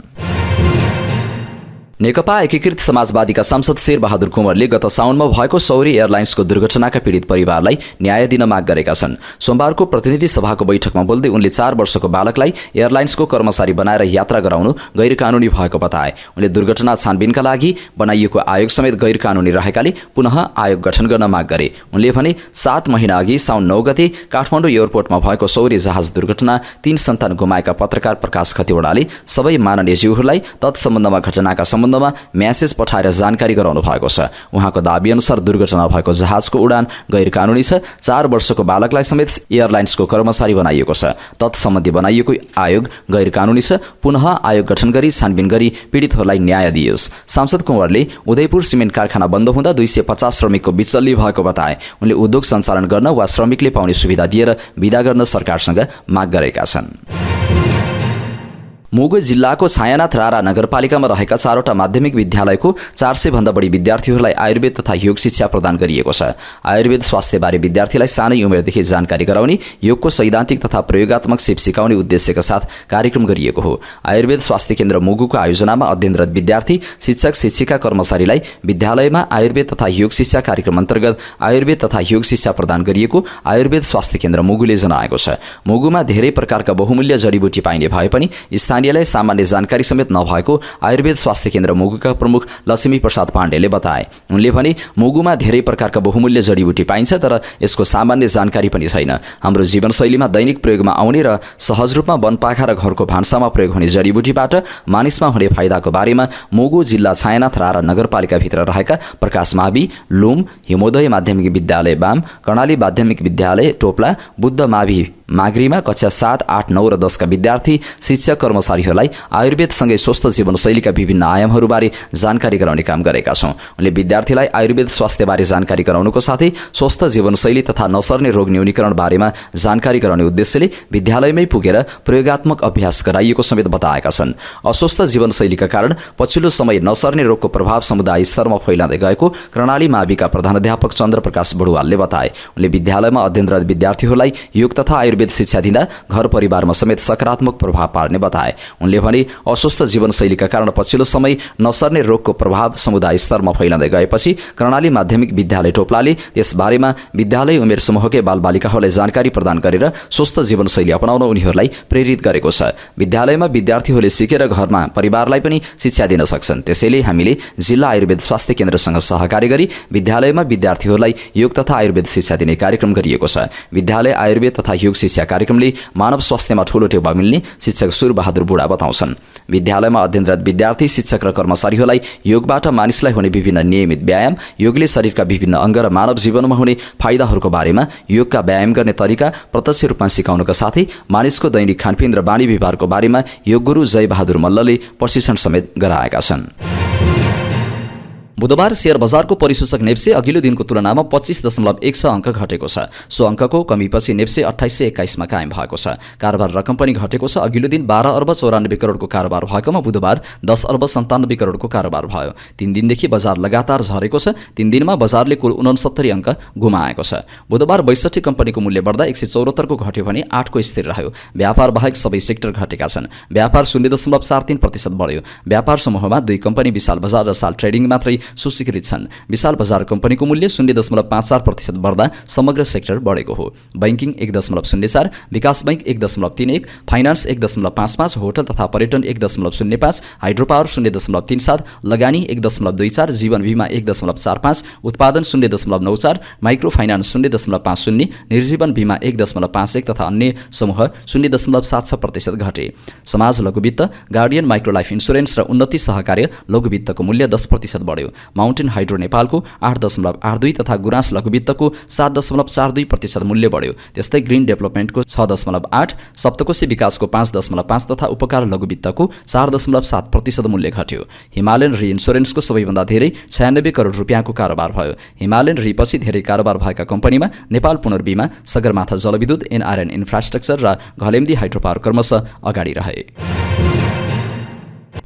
नेकपा एकीकृत समाजवादीका सांसद शेरबहादुर कुँवरले गत साउनमा भएको सौरी एयरलाइन्सको दुर्घटनाका पीडित परिवारलाई न्याय दिन माग गरेका छन्। सोमबारको प्रतिनिधि सभाको बैठकमा बोल्दै उनले 4 वर्षको बालकलाई एयरलाइन्सको कर्मचारी बनाएर यात्रा गराउनु गैरकानूनी भएको बताए। उनले दुर्घटना छानबिनका लागि बनाइएको आयोग समेत गैरकानूनी रहेकाले पुनः आयोग गठन गर्न माग गरे। उनले भने 7 महिना अघि साउन 9 गते काठमाडौँ एयरपोर्टमा भएको सौरी जहाज दुर्घटना 3 सन्तान गुमाएका पत्रकार प्रकाश खतिवडाले सबै माननीय ज्यूहरूलाई तत्सम्बन्धमा घटनाका म्यासेज पठाएर जानकारी गराउनु भएको छ। उहाँको दाबी अनुसार दुर्घटना भएको जहाजको उडान गैरकानूनी छ। 4 वर्षको बालकलाई समेत एयरलाइन्सको कर्मचारी बनाइएको छ। तत्सम्बन्धी बनाइएको आयोग गैरकानूनी छ। पुनः आयोग गठन गरी छानबिन गरी पीडितहरूलाई न्याय दियोस्। सांसद कुँवरले उदयपुर सिमेन्ट कारखाना बन्द हुँदा 250 श्रमिकको बिचल्ली भएको बताए। उनले उद्योग सञ्चालन गर्न वा श्रमिकले पाउने सुविधा दिएर विदा गर्न सरकारसँग माग गरेका छन्। मुगु जिल्लाको छायानाथ रारा नगरपालिकामा रहेका 4वटा माध्यमिक विद्यालयको 400 भन्दा बढी विद्यार्थीहरूलाई आयुर्वेद तथा योग शिक्षा प्रदान गरिएको छ। आयुर्वेद स्वास्थ्यबारे विद्यार्थीलाई सानै उमेरदेखि जानकारी गराउने, योगको सैद्धान्तिक तथा प्रयोगात्मक सिप सिकाउने उद्देश्यका साथ कार्यक्रम गरिएको हो। आयुर्वेद स्वास्थ्य केन्द्र मुगुको आयोजनामा अध्ययनरत विद्यार्थी, शिक्षक, शिक्षिका, कर्मचारीलाई विद्यालयमा आयुर्वेद तथा योग शिक्षा कार्यक्रम अन्तर्गत आयुर्वेद तथा योग शिक्षा प्रदान गरिएको आयुर्वेद स्वास्थ्य केन्द्र मुगुले जनाएको छ। मुगुमा धेरै प्रकारका बहुमूल्य जडीबुटी पाइने भए पनि स्थानीयलाई सामान्य जानकारी समेत नभएको आयुर्वेद स्वास्थ्य केन्द्र मुगुका प्रमुख लक्ष्मी प्रसाद पाण्डेले बताए। उनले भने मुगुमा धेरै प्रकारका बहुमूल्य जडीबुटी पाइन्छ तर यसको सामान्य जानकारी पनि छैन। हाम्रो जीवनशैलीमा दैनिक प्रयोगमा आउने र सहज रूपमा वनपाखा र घरको भान्सामा प्रयोग हुने जडीबुटीबाट मानिसमा हुने फाइदाको बारेमा मुगु जिल्ला छायानाथ रारा नगरपालिकाभित्र रहेका प्रकाश मावि, लुम, हिमोदय माध्यमिक विद्यालय बाम, कर्णाली माध्यमिक विद्यालय टोप्ला, बुद्ध मावि माग्रीमा कक्षा 7, 8, 9 र 10 का विद्यार्थी, शिक्षक, कर्मचारीहरूलाई आयुर्वेदसँगै स्वस्थ जीवनशैलीका विभिन्न आयामहरूबारे जानकारी गराउने काम गरेका छौँ। उनले विद्यार्थीलाई आयुर्वेद स्वास्थ्यबारे जानकारी गराउनुको साथै स्वस्थ जीवनशैली तथा नसर्ने रोग न्यूनीकरण बारेमा जानकारी गराउने उद्देश्यले विद्यालयमै पुगेर प्रयोगात्मक अभ्यास गराइएको समेत बताएका छन्। अस्वस्थ जीवनशैलीका कारण पछिल्लो समय नसर्ने रोगको प्रभाव समुदाय स्तरमा फैलाउँदै गएको कर्णाली माविका प्रधानाध्यापक चन्द्रप्रकाश बडुवालले बताए। उनले विद्यालयमा अध्ययनरत विद्यार्थीहरूलाई योग तथा आयुर्वेद शिक्षा दिँदा घर परिवारमा समेत सकारात्मक प्रभाव पार्ने बताए। उनले भने अस्वस्थ जीवनशैलीका कारण पछिल्लो समय नसर्ने रोगको प्रभाव समुदाय स्तरमा फैलाउँदै गएपछि कर्णाली माध्यमिक विद्यालय टोप्लाले यसबारेमा विद्यालय उमेर समूहकै बालबालिकाहरूलाई जानकारी प्रदान गरेर स्वस्थ जीवनशैली अपनाउन उनीहरूलाई प्रेरित गरेको छ। विद्यालयमा विद्यार्थीहरूले सिकेर घरमा परिवारलाई पनि शिक्षा दिन सक्छन्। त्यसैले हामीले जिल्ला आयुर्वेद स्वास्थ्य केन्द्रसँग सहकारी गरी विद्यालयमा विद्यार्थीहरूलाई योग तथा आयुर्वेद शिक्षा दिने कार्यक्रम गरिएको छ। विद्यालय आयुर्वेद तथा योग शिक्षा कार्यक्रमले मानव स्वास्थ्यमा ठूलो टेवा मिल्ने शिक्षक सुरबहादुर बुढा बताउँछन्। विद्यालयमा अध्ययनरत विद्यार्थी, शिक्षक र कर्मचारीहरूलाई योगबाट मानिसलाई हुने विभिन्न नियमित व्यायाम, योगले शरीरका विभिन्न अङ्ग र मानव जीवनमा हुने फाइदाहरूको बारेमा योगका व्यायाम गर्ने तरिका प्रत्यक्ष रूपमा सिकाउनुका साथै मानिसको दैनिक खानपिन र बानी व्यवहारको बारेमा योग गुरु जय बहादुर मल्लले प्रशिक्षण समेत गराएका छन्। बुधबार शेयर बजारको परिसूचक नेप्से अघिल्लो दिनको तुलनामा 25.16 अङ्क घटेको छ। सो अङ्कको कमीपछि नेप्से 2821 मा कायम भएको छ। कारोबार रकम पनि घटेको छ। अघिल्लो दिन 12 अर्ब 94 करोडको कारोबार भएकोमा बुधबार 10 अर्ब 97 करोडको कारोबार भयो। 3 दिनदेखि बजार लगातार झरेको छ। 3 दिनमा बजारले कुल 69 अङ्क गुमाएको छ। बुधबार 62 कम्पनीको मूल्य बढ्दा 174 को घट्यो भने 8 को स्थिर रह्यो। व्यापार बाहेक सबै सेक्टर घटेका छन्। व्यापार 0.43% बढ्यो। व्यापार समूहमा 2 कम्पनी विशाल बजार र साल ट्रेडिङ मात्रै सुस्वीकृत छन्। विशाल बजार कम्पनीको मूल्य 0.54% बढ्दा समग्र सेक्टर बढेको हो। बैंकिङ 1.04, विकास बैंक 1.31, फाइनान्स 1.55, होटल तथा पर्यटन 1.05, हाइड्रोपावर 0.37, लगानी 1.24, जीवन बीमा 1.45, उत्पादन 0.94, माइक्रो फाइनान्स 0.50, निर्जीवन बीमा 1.51 तथा अन्य समूह 0.76% घटे। समाज लघुवित्त, गार्डियन माइक्रो लाइफ इन्स्योरेन्स र उन्नति सहकार्य लघुवित्तको मूल्य 10% बढ्यो। माउन्टेन हाइड्रो नेपालको 8.82 तथा गुराँस लघुवित्तको 7.42% मूल्य बढ्यो। त्यस्तै ग्रिन डेभलपमेन्टको 6.8, सप्तकोशी विकासको 5.5 तथा उपकार लघुवित्तको 4.7% मूल्य घट्यो। हिमालयन रि इन्स्योरेन्सको सबैभन्दा धेरै 96 करोड रुपियाँको कारोबार भयो। हिमालयन रि-पछि धेरै कारोबार भएका कम्पनीमा नेपाल पुनर्बीमा, सगरमाथा जलविद्युत, एनआरएन इन्फ्रास्ट्रक्चर र घलेम्दी हाइड्रोपावर क्रमशः अगाडि रहे।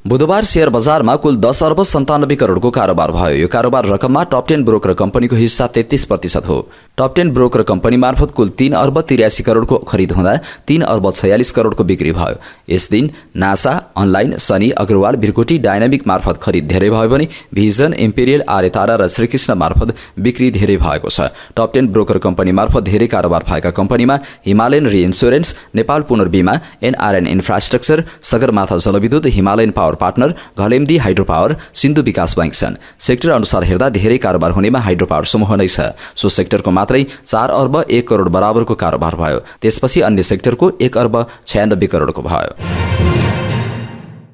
बुधबार शेयर बजारमा कुल 10 अर्ब 97 करोडको कारोबार भयो। यो कारोबार रकममा टप 10 ब्रोकर कम्पनीको हिस्सा 33% हो। टप 10 ब्रोकर कम्पनी मार्फत कुल 3 अर्ब 83 करोडको खरिद हुँदा 3 अर्ब 46 करोडको बिक्री भयो। यस दिन Naasa, Online, Sunny, Agrawal, Birkoti, Dynamic मार्फत खरिद धेरै भयो भने भिजन, इम्पेरियल, आर्यतारा र श्रीकृष्ण मार्फत बिक्री धेरै भएको छ। टप 10 ब्रोकर कम्पनी मार्फत धेरै कारोबार भएका कम्पनीमा हिमालयन रि इन्स्योरेन्स, नेपाल पुनर्बीमा, एनआरएन इन्फ्रास्ट्रक्चर, सगरमाथा जलविद्युत, Himalayan Power Partner, Ghalemdi Hydropower, Sindhu Vikas Bank छन्। सेक्टर अनुसार हेर्दा धेरै कारोबार हुनेमा हाइड्रोपावर समूह नै छ। सो सेक्टरको मात्रै 4 अर्ब 1 करोड बराबरको कारोबार भयो। त्यसपछि अन्य सेक्टरको 1 अर्ब 96 करोडको भयो।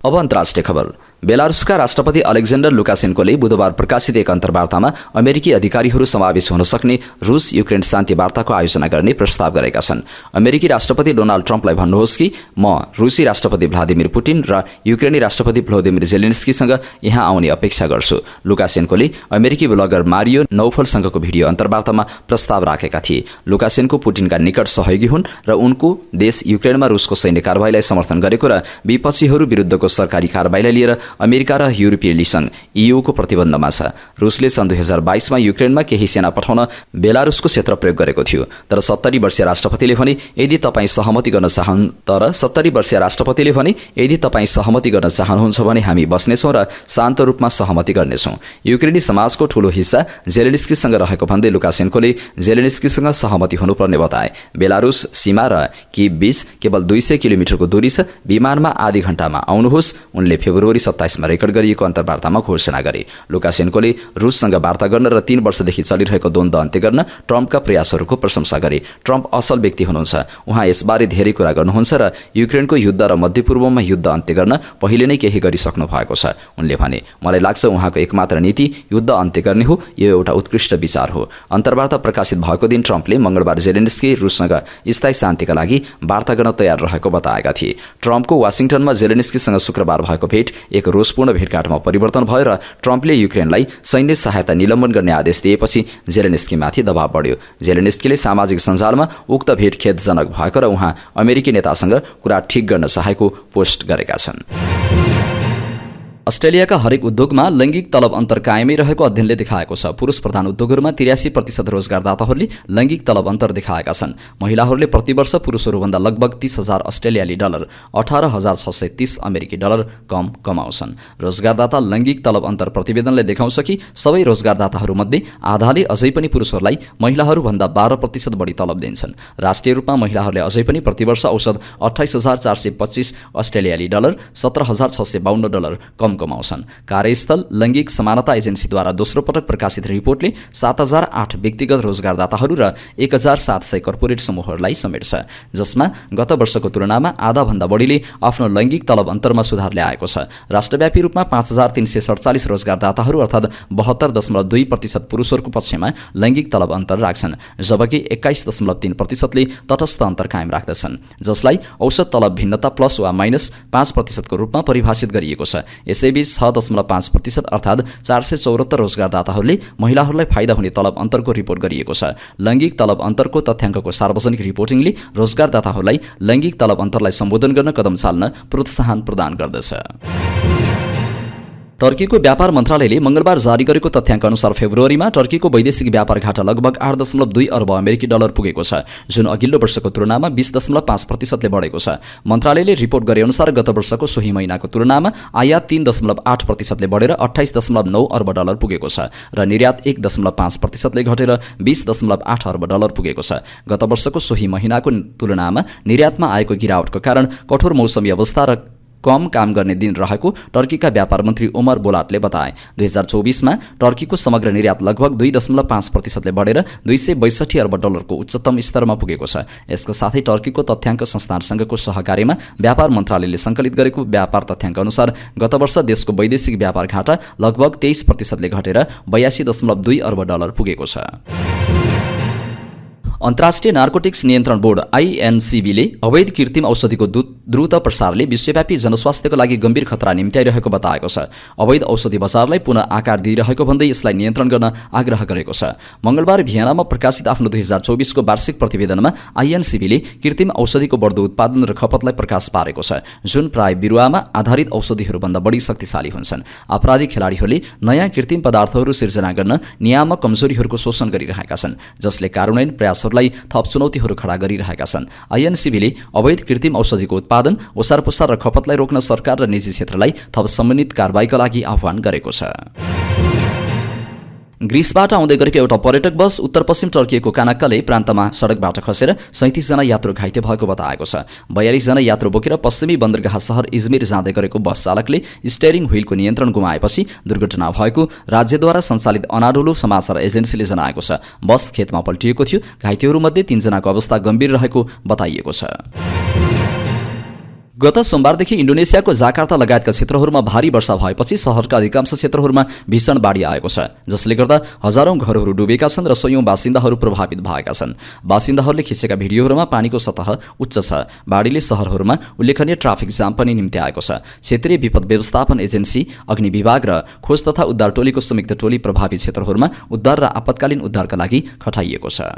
अब अन्तर्राष्ट्रिय खबर। बेलारुसका राष्ट्रपति अलेक्जेन्डर लुकासेन्कोले बुधबार प्रकाशित एक अन्तर्वार्तामा अमेरिकी अधिकारीहरू समावेश हुन सक्ने रुस युक्रेन शान्ति वार्ताको आयोजना गर्ने प्रस्ताव गरेका छन्। अमेरिकी राष्ट्रपति डोनाल्ड ट्रम्पलाई भन्नुहोस् कि म रुसी राष्ट्रपति भ्लादिमिर पुटिन र युक्रेनी राष्ट्रपति भ्लोदिमिर जेलेन्स्कीसँग यहाँ आउने अपेक्षा गर्छु। लुकासेन्कोले अमेरिकी ब्लगर मारियो नौफलसँगको भिडियो अन्तर्वार्तामा प्रस्ताव राखेका थिए। लुकासेन्को पुटिनका निकट सहयोगी हुन् र उनको देश युक्रेनमा रुसको सैन्य कारबाहीलाई समर्थन गरेको र विपक्षीहरू विरुद्धको सरकारी कारबाहीलाई लिएर अमेरिका र युरोपियन संघ ईयूको प्रतिबन्धमा छ। रुसले सन् 2022मा युक्रेनमा केही सेना पठाउन बेलारुसको क्षेत्र प्रयोग गरेको थियो। तर 70 वर्षीय राष्ट्रपतिले भने यदि तपाईँ सहमति गर्न चाहनुहुन्छ भने हामी बस्नेछौँ र शान्त रूपमा सहमति गर्नेछौँ। युक्रेनी समाजको ठूलो हिस्सा जेलेन्स्कीसँग रहेको भन्दै लुकासेन्कोले जेलेन्स्कीसँग सहमति हुनुपर्ने बताए। बेलारुस सीमा र कीव बीच केवल 200 किलोमिटरको दूरी छ। विमानमा आधी घण्टामा आउनुहोस्, उनले फेब्रुअरी 27मा रेकर्ड गरिएको अन्तर्वार्तामा घोषणा गरे। लुकासेन्कोले रुससँग वार्ता गर्न र 3 वर्षदेखि चलिरहेको द्वन्द्व अन्त्य गर्न ट्रम्पका प्रयासहरूको प्रशंसा गरे। ट्रम्प असल व्यक्ति हुनुहुन्छ। उहाँ यसबारे धेरै कुरा गर्नुहुन्छ र युक्रेनको युद्ध र मध्यपूर्वमा युद्ध अन्त्य गर्न पहिले नै केही गरिसक्नु भएको छ। उनले भने, मलाई लाग्छ उहाँको एकमात्र नीति युद्ध अन्त्य गर्ने हो। यो एउटा उत्कृष्ट विचार हो। अन्तर्वार्ता प्रकाशित भएको दिन ट्रम्पले मंगलबार जेलेन्स्की रुससँग स्थायी शान्तिका लागि वार्ता गर्न तयार रहेको बताएका थिए। ट्रम्पको वाशिङटनमा जेलेन्स्कीसँग शुक्रबार भएको भेट एक रोषपूर्ण भेटघाटमा परिवर्तन भयो र ट्रम्पले युक्रेनलाई सैन्य सहायता निलम्बन गर्ने आदेश दिएपछि जेलेन्स्कीमाथि दबाव बढ्यो। जेलेन्स्कीले सामाजिक सञ्जालमा उक्त भेट खेदजनक भएको र उहाँ अमेरिकी नेतासँग कुरा ठिक गर्न चाहेको पोस्ट गरेका छन्। अस्ट्रेलियाका हरेक उद्योगमा लैङ्गिक तलब अन्तर कायमै रहेको अध्ययनले देखाएको छ। पुरुष प्रधान उद्योगहरूमा 83% रोजगारदाताहरूले लैङ्गिक तलब अन्तर देखाएका छन्। महिलाहरूले प्रतिवर्ष पुरुषहरूभन्दा लगभग 30,000 अस्ट्रेलियाली डलर, 18,630 अमेरिकी डलर कम कमाउँछन्। रोजगारदाता लैङ्गिक तलब अन्तर प्रतिवेदनले देखाउँछ कि सबै रोजगारदाताहरूमध्ये आधाले अझै पनि पुरुषहरूलाई महिलाहरूभन्दा 12% बढी तलब दिन्छन्। राष्ट्रिय रूपमा महिलाहरूले अझै पनि प्रतिवर्ष औसत 28,425 अस्ट्रेलियाली डलर, 17,652 डलर कम कमाउँछन्। कार्यस्थल लैङ्गिक समानता एजेन्सीद्वारा दोस्रो पटक प्रकाशित रिपोर्टले 7,008 व्यक्तिगत रोजगारदाताहरू र 1,700 कर्पोरेट समूहहरूलाई समेट्छ, जसमा गत वर्षको तुलनामा आधाभन्दा बढीले आफ्नो लैङ्गिक तलब अन्तरमा सुधार ल्याएको छ। राष्ट्रव्यापी रूपमा 5,347 रोजगारदाताहरू अर्थात् 72.2% पुरुषहरूको पक्षमा लैङ्गिक तलब अन्तर राख्छन्, जबकि 21.3%ले तटस्थ अन्तर कायम राख्दछन्, जसलाई औसत तलब भिन्नता प्लस वा माइनस 5% को रूपमा परिभाषित गरिएको छ। यसैबीच 6.5% अर्थात् 474 रोजगारदाताहरूले महिलाहरूलाई फाइदा हुने तलब अन्तरको रिपोर्ट गरिएको छ। लैङ्गिक तलब अन्तरको तथ्याङ्कको सार्वजनिक रिपोर्टिङले रोजगारदाताहरूलाई लैङ्गिक तलब अन्तरलाई सम्बोधन गर्न कदम चाल्न प्रोत्साहन प्रदान गर्दछ। टर्कीको व्यापार मन्त्रालयले मंगलबार जारी गरेको तथ्याङ्क अनुसार फेब्रुअरीमा टर्कीको वैदेशिक व्यापार घाटा लगभग 8.2 अर्ब अमेरिकी डलर पुगेको छ, जुन अघिल्लो वर्षको तुलनामा 20.5% बढेको छ। मन्त्रालयले रिपोर्ट गरे अनुसार गत वर्षको सोही महिनाको तुलनामा आयात 3.8% बढेर 28.9 अर्ब डलर पुगेको छ र निर्यात 1.5% घटेर 20.8 अर्ब डलर पुगेको छ। गत वर्षको सोही महिनाको तुलनामा निर्यातमा आएको गिरावटको कारण कठोर मौसमी अवस्था र कम काम गर्ने दिन रहेको टर्कीका व्यापार मन्त्री ओमर बोलाटले बताए। 2024मा टर्कीको समग्र निर्यात लगभग 2.5% बढेर 262 अर्ब डलरको उच्चतम स्तरमा पुगेको छ। यसका साथै टर्कीको तथ्याङ्क संस्थानसँगको सहकार्यमा व्यापार मन्त्रालयले सङ्कलित गरेको व्यापार तथ्याङ्क अनुसार गत वर्ष देशको वैदेशिक व्यापार घाटा लगभग 23% घटेर 82.2 अर्ब डलर पुगेको छ। अन्तर्राष्ट्रिय नार्कोटिक्स नियन्त्रण बोर्ड आइएनसिबीले अवैध कृत्रिम औषधिको द्रुत प्रसारले विश्वव्यापी जनस्वास्थ्यको लागि गम्भीर खतरा निम्त्याइरहेको बताएको छ। अवैध औषधि बजारलाई पुनः आकार दिइरहेको भन्दै यसलाई नियन्त्रण गर्न आग्रह गरेको छ। मंगलबार भियनामा प्रकाशित आफ्नो 2024को वार्षिक प्रतिवेदनमा आइएनसिबीले कृत्रिम औषधिको बढ्दो उत्पादन र खपतलाई प्रकाश पारेको छ, जुन प्राय बिरुवामा आधारित औषधिहरूभन्दा बढी शक्तिशाली हुन्छन्। आपराधिक खेलाडीहरूले नयाँ कृत्रिम पदार्थहरू सिर्जना गर्न नियामक कमजोरीहरूको शोषण गरिरहेका छन्, जसले कार्यान्वयन प्रयास थप चुनौतीहरू खडा गरिरहेका छन्। आइएनसिबीले अवैध कृत्रिम औषधिको उत्पादन, ओसारपोसार र खपतलाई रोक्न सरकार र निजी क्षेत्रलाई थप समन्वित कारबाहीका लागि आह्वान गरेको छ। ग्रिसबाट आउँदै गरेको एउटा पर्यटक बस उत्तर पश्चिम टर्कीको कानाक्कले प्रान्तमा सडकबाट खसेर 37 जना यात्रु घाइते भएको बताएको छ। 42 जना यात्रु बोकेर पश्चिमी बन्दरगाह सहर इजमिर जाँदै गरेको बस चालकले स्टियरिङ व्हीलको नियन्त्रण गुमाएपछि दुर्घटना भएको राज्यद्वारा सञ्चालित अनाडोलो समाचार एजेन्सीले जनाएको छ। बस खेतमा पल्टिएको थियो। घाइतेहरूमध्ये 3 जनाको अवस्था गम्भीर रहेको बताइएको छ। गत सोमबारदेखि इन्डोनेसियाको जाकार्ता लगायतका क्षेत्रहरूमा भारी वर्षा भएपछि शहरका अधिकांश क्षेत्रहरूमा भीषण बाढी आएको छ, जसले गर्दा हजारौं घरहरू डुबेका छन् र सयौं बासिन्दाहरू प्रभावित भएका छन्। बासिन्दाहरूले खिचेका भिडियोहरूमा पानीको सतह उच्च छ। बाढीले शहरहरूमा उल्लेखनीय ट्राफिक जाम पनि निम्त्याएको छ। क्षेत्रीय विपद व्यवस्थापन एजेन्सी, अग्नि विभाग र खोज तथा उद्धार टोलीको संयुक्त टोली प्रभावित क्षेत्रहरूमा उद्धार र आपतकालीन उद्धारका लागि खटाइएको छ।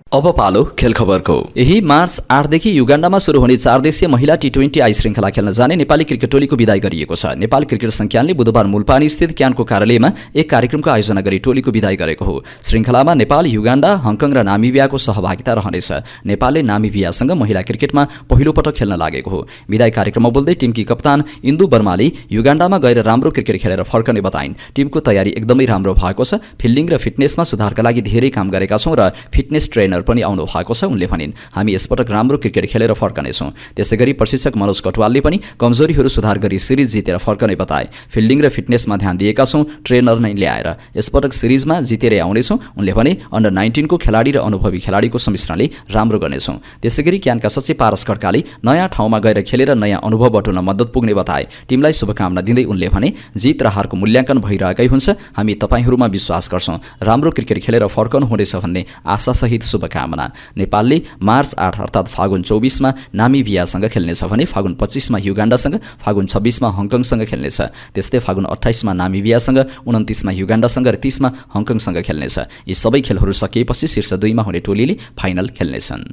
अब पालो खेल खबरको। यही मार्च 8 देखि युगाण्डामा सुरु हुने 4 देशीय महिला टी20 श्रृङ्खला खेल्न जाने नेपाली क्रिकेट टोलीको विदाई गरिएको छ। नेपाल क्रिकेट संज्ञानले बुधबार मूलपानी स्थित क्यानको कार्यालयमा एक कार्यक्रमको आयोजना गरी टोलीको विदाई गरेको हो। श्रृङ्खलामा नेपाल, युगाण्डा, हङकङ र नामिबियाको सहभागिता रहनेछ। नेपालले नामिबियासँग महिला क्रिकेटमा पहिलो पटक खेल्न लागेको हो। विदाई कार्यक्रममा बोल्दै टिमकी कप्तान इन्दु बर्माले युगाण्डामा गएर राम्रो क्रिकेट खेलेर फर्कने बताइन्। टिमको तयारी एकदमै राम्रो भएको छ। फिल्डिङ र फिटनेसमा सुधारका लागि धेरै काम गरेका छौं र फिटनेस ट्रेनर पनि आउनु भएको छ। उनले भनिन्, हामी यसपटक राम्रो क्रिकेट खेलेर फर्कनेछौँ। त्यसैगरी प्रशिक्षक मनोज कटवालले पनि कमजोरीहरू सुधार गरी सिरिज जितेर फर्कने बताए। फिल्डिङ र फिटनेसमा ध्यान दिएका छौँ, ट्रेनर नै ल्याएर यसपटक सिरिजमा जितेरै आउनेछौँ। उनले भने अन्डर 19 को खेलाडी र अनुभवी खेलाडीको सम्मिश्रणले राम्रो गर्नेछौँ। त्यसैगरी क्यानका सचिव पारस खड्काले नयाँ ठाउँमा गएर खेलेर नयाँ अनुभव बटुल्न मद्दत पुग्ने बताए। टिमलाई शुभकामना दिँदै उनले भने, जित र हारको मूल्याङ्कन भइरहेकै हुन्छ। हामी तपाईहरूमा विश्वास गर्छौँ। राम्रो क्रिकेट खेलेर फर्कनु हुनेछ भन्ने आशासहित शुभकामना। नेपालले मार्च 8 अर्थात् फागुन 24 मा नामिबियासँग खेल्नेछ भने फागुन 25 मा युगाण्डासँग, फागुन 26 मा हङकङसँग खेल्नेछ। त्यस्तै फागुन 28 मा नामिबियासँग, 29 मा युगाण्डासँग र 30 मा हङकङसँग खेल्नेछ। यी सबै खेलहरू सकिएपछि शीर्ष 2 मा हुने टोलीले फाइनल खेल्नेछन्।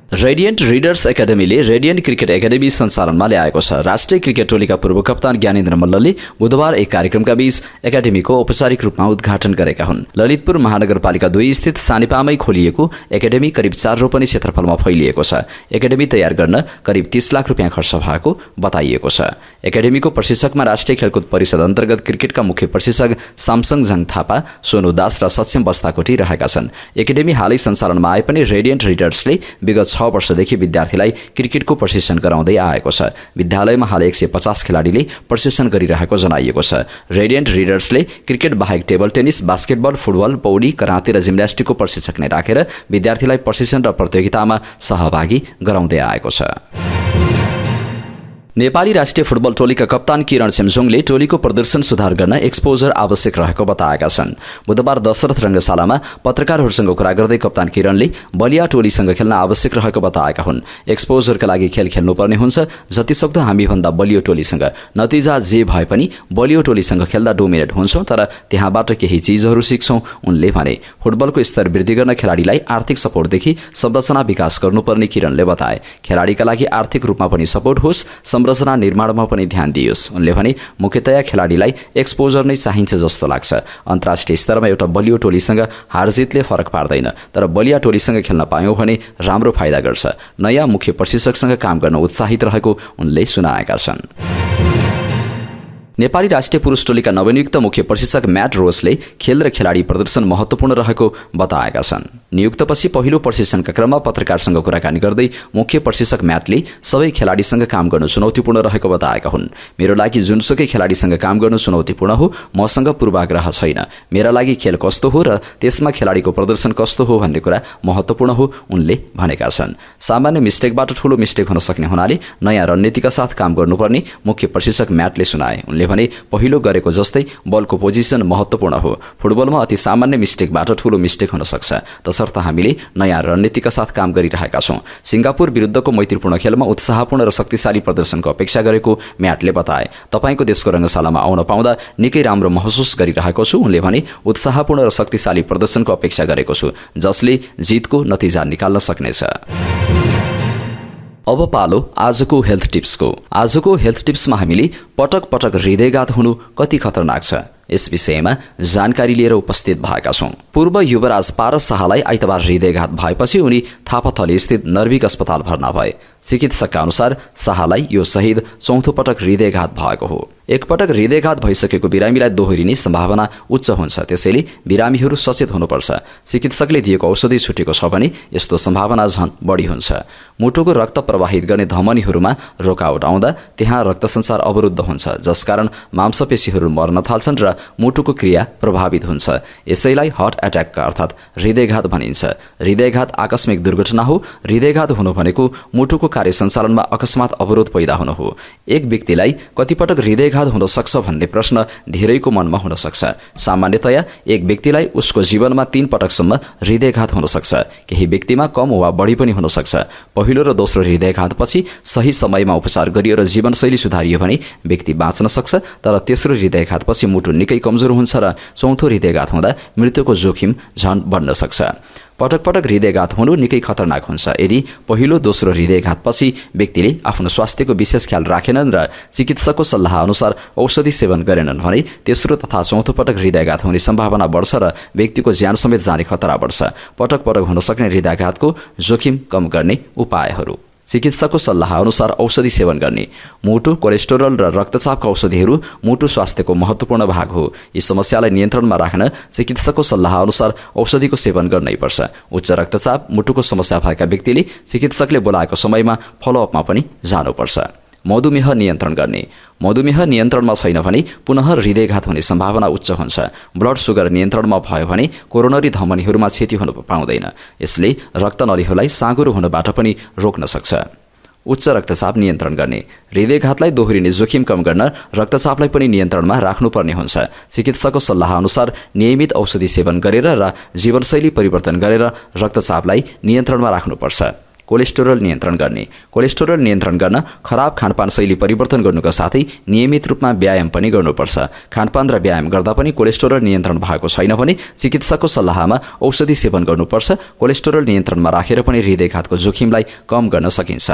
रेडियन्ट रिडर्स एकाडेमीले रेडियन्ट क्रिकेट एकाडेमी सञ्चालनमा ल्याएको छ। राष्ट्रिय क्रिकेट टोलीका पूर्व कप्तान ज्ञानेन्द्र मल्लले बुधबार एक कार्यक्रमका बीच एकाडेमीको औपचारिक रूपमा उद्घाटन गरेका हुन्। ललितपुर महानगरपालिका 2 स्थित सानेपामै खोलिएको एकाडेमी करिब 4 रोपनी क्षेत्रफलमा फैलिएको छ। एकाडेमी तयार गर्न करिब 30 लाख रुपियाँ खर्च भएको बताइएको छ। एकाडेमीको प्रशिक्षकमा राष्ट्रिय खेलकुद परिषद अन्तर्गत क्रिकेटका मुख्य प्रशिक्षक सामसङ जाङ थापा, सोनु दास र सक्षम बस्ताकोटी रहेका छन्। एकाडेमी हालै सञ्चालनमा आए पनि रेडियन्ट रिडर्सले विगत 6 वर्षदेखि विद्यार्थीलाई क्रिकेटको प्रशिक्षण गराउँदै आएको छ। विद्यालयमा हाल 150 खेलाडीले प्रशिक्षण गरिरहेको जनाइएको छ। रेडियन्ट रिडर्सले क्रिकेट बाहेक टेबल टेनिस, बास्केटबल, फुटबल, पौडी, कराते र जिम्नास्टिकको प्रशिक्षक नै राखेर विद्यार्थीलाई प्रशिक्षण र प्रतियोगितामा सहभागी गराउँदै आएको छ। नेपाली राष्ट्रिय फुटबल टोलीका कप्तान किरण चेम्जोङले टोलीको प्रदर्शन सुधार गर्न एक्सपोजर आवश्यक रहेको बताएका छन्। बुधबार दशरथ रङ्गशालामा पत्रकारहरूसँग कुरा गर्दै कप्तान किरणले बलिया टोलीसँग खेल्न आवश्यक रहेको बताएका हुन्। एक्सपोजरका लागि खेल खेल्नुपर्ने हुन्छ। जतिसक्दो हामीभन्दा बलियो टोलीसँग, नतिजा जे भए पनि बलियो टोलीसँग खेल्दा डोमिनेट हुन्छौँ, तर त्यहाँबाट केही चिजहरू सिक्छौँ। उनले भने, फुटबलको स्तर वृद्धि गर्न खेलाडीलाई आर्थिक सपोर्टदेखि संरचना विकास गर्नुपर्ने किरणले बताए। खेलाडीका लागि आर्थिक रूपमा पनि सपोर्ट होस्, संरचना निर्माणमा पनि ध्यान दिइयोस्। उनले भने मुख्यतया खेलाडीलाई एक्सपोजर नै चाहिन्छ जस्तो लाग्छ। अन्तर्राष्ट्रिय स्तरमा एउटा बलियो टोलीसँग हारजितले फरक पार्दैन, तर बलिया टोलीसँग खेल्न पायौँ भने राम्रो फाइदा गर्छ। नयाँ मुख्य प्रशिक्षकसँग काम गर्न उत्साहित रहेको उनले सुनाएका छन्। नेपाली राष्ट्रिय पुरुष टोलीका नवनियुक्त मुख्य प्रशिक्षक म्याट रोसले खेल र खेलाडी प्रदर्शन महत्त्वपूर्ण रहेको बताएका छन्। नियुक्तपछि पहिलो प्रशिक्षणका क्रममा पत्रकारसँग कुराकानी गर्दै मुख्य प्रशिक्षक म्याटले सबै खेलाडीसँग काम गर्नु चुनौतीपूर्ण रहेको बताएका हुन्। मेरो लागि जुनसुकै खेलाडीसँग काम गर्नु चुनौतीपूर्ण हो, मसँग पूर्वाग्रह छैन। मेरा लागि खेल कस्तो हो र त्यसमा खेलाडीको प्रदर्शन कस्तो हो भन्ने कुरा महत्त्वपूर्ण हो, उनले भनेका छन्। सामान्य मिस्टेकबाट ठूलो मिस्टेक हुन सक्ने हुनाले नयाँ रणनीतिका साथ काम गर्नुपर्ने मुख्य प्रशिक्षक म्याटले सुनाए। उनले भने पहिलो गरेको जस्तै बलको पोजिसन महत्त्वपूर्ण हो। फुटबलमा अति सामान्य मिस्टेकबाट ठूलो मिस्टेक हुन सक्छ, तसर्थ हामीले नयाँ रणनीतिका साथ काम गरिरहेका छौँ। सिङ्गापुर विरुद्धको मैत्रीपूर्ण खेलमा उत्साहपूर्ण र शक्तिशाली प्रदर्शनको अपेक्षा गरेको म्याटले बताए। तपाईको देशको रङ्गशालामा आउन पाउँदा निकै राम्रो महसुस गरिरहेको छु। उनले भने उत्साहपूर्ण र शक्तिशाली प्रदर्शनको अपेक्षा गरेको छु, जसले जितको नतिजा निकाल्न सक्नेछ। अब पालो आजको हेल्थ टिप्सको। आजको हेल्थ टिप्समा हामीले पटक पटक हृदयघात हुनु कति खतरनाक छ यस विषयमा जानकारी लिएर उपस्थित भएका छौं। पूर्व युवराज पारस शाहलाई आइतबार हृदयघात भएपछि उनी थापाथली स्थित नर्भिक अस्पताल भर्ना भए। चिकित्सकका अनुसार शाहलाई यो सहित चौथो पटक हृदयघात भएको हो। एकपटक हृदयघात भइसकेको बिरामीलाई दोहोरिने सम्भावना उच्च हुन्छ, त्यसैले बिरामीहरू सचेत हुनुपर्छ। चिकित्सकले दिएको औषधि छुटेको छ भने यस्तो सम्भावना झन बढी हुन्छ। मुटुको रक्त प्रवाहित गर्ने धमनीहरूमा रोकावट आउँदा त्यहाँ रक्त सञ्चार अवरुद्ध हुन्छ, जसकारण मांसपेशीहरू मर्न थाल्छन् र मुटुको क्रिया प्रभावित हुन्छ। यसैलाई हार्ट एट्याक अर्थात् हृदयघात भनिन्छ। हृदयघात आकस्मिक दुर्घटना हो। हृदयघात हुनु भनेको मुटुको कार्य सञ्चालनमा अकस्मात अवरोध पैदा हुनु हो। एक व्यक्तिलाई कतिपटक हृदयघात हुन सक्छ भन्ने प्रश्न धेरैको मनमा हुन सक्छ। सामान्यतया एक व्यक्तिलाई उसको जीवनमा 3 पटकसम्म हृदयघात हुन सक्छ। केही व्यक्तिमा कम वा बढी पनि हुन सक्छ। पहिलो र दोस्रो हृदयघातपछि सही समयमा उपचार गरियो र जीवनशैली सुधारियो भने व्यक्ति बाँच्न सक्छ, तर तेस्रो हृदयघातपछि मुटु निकै कमजोर हुन्छ र चौथो हृदयघात हुँदा मृत्युको जोखिम झन बढ्न सक्छ। पटक पटक हृदयघात हुनु निकै खतरनाक हुन्छ। यदि पहिलो दोस्रो हृदयघातपछि व्यक्तिले आफ्नो स्वास्थ्यको विशेष ख्याल राखेनन् र चिकित्सकको सल्लाह अनुसार औषधि सेवन गरेनन् भने तेस्रो तथा चौथो पटक हृदयघात हुने सम्भावना बढ्छ र व्यक्तिको ज्यान समेत जाने खतरा बढ्छ। पटक पटक हुन सक्ने हृदयघातको जोखिम कम गर्ने उपायहरू। चिकित्सकको सल्लाह अनुसार औषधि सेवन गर्ने। मुटु, कोलेस्टेरोल र रक्तचापका औषधिहरू मुटु स्वास्थ्यको महत्त्वपूर्ण भाग हो। यी समस्यालाई नियन्त्रणमा राख्न चिकित्सकको सल्लाह अनुसार औषधिको सेवन गर्नै पर्छ। उच्च रक्तचाप, मुटुको समस्या भएका व्यक्तिले चिकित्सकले बोलाएको समयमा फलोअपमा पनि जानुपर्छ। मधुमेह नियन्त्रण गर्ने। मधुमेह नियन्त्रणमा छैन भने पुनः हृदयघात हुने सम्भावना उच्च हुन्छ। ब्लड सुगर नियन्त्रणमा भयो भने कोरोनरी धमनीहरूमा क्षति हुन पाउँदैन। यसले रक्तनलीहरूलाई साँघुरो हुनबाट पनि रोक्न सक्छ। उच्च रक्तचाप नियन्त्रण गर्ने। हृदयघातलाई दोहोरिने जोखिम कम गर्न रक्तचापलाई पनि नियन्त्रणमा राख्नुपर्ने हुन्छ। चिकित्सकको सल्लाह अनुसार नियमित औषधि सेवन गरेर र जीवनशैली परिवर्तन गरेर रक्तचापलाई नियन्त्रणमा राख्नुपर्छ। कोलेस्टेरोल नियन्त्रण गर्ने। कोलेस्टेरोल नियन्त्रण गर्न खराब खानपान शैली परिवर्तन गर्नुका साथै नियमित रूपमा व्यायाम पनि गर्नुपर्छ। खानपान र व्यायाम गर्दा पनि कोलेस्टेरोल नियन्त्रण भएको छैन भने चिकित्सकको सल्लाहमा औषधि सेवन गर्नुपर्छ। कोलेस्टेरोल नियन्त्रणमा राखेर पनि हृदयघातको जोखिमलाई कम गर्न सकिन्छ।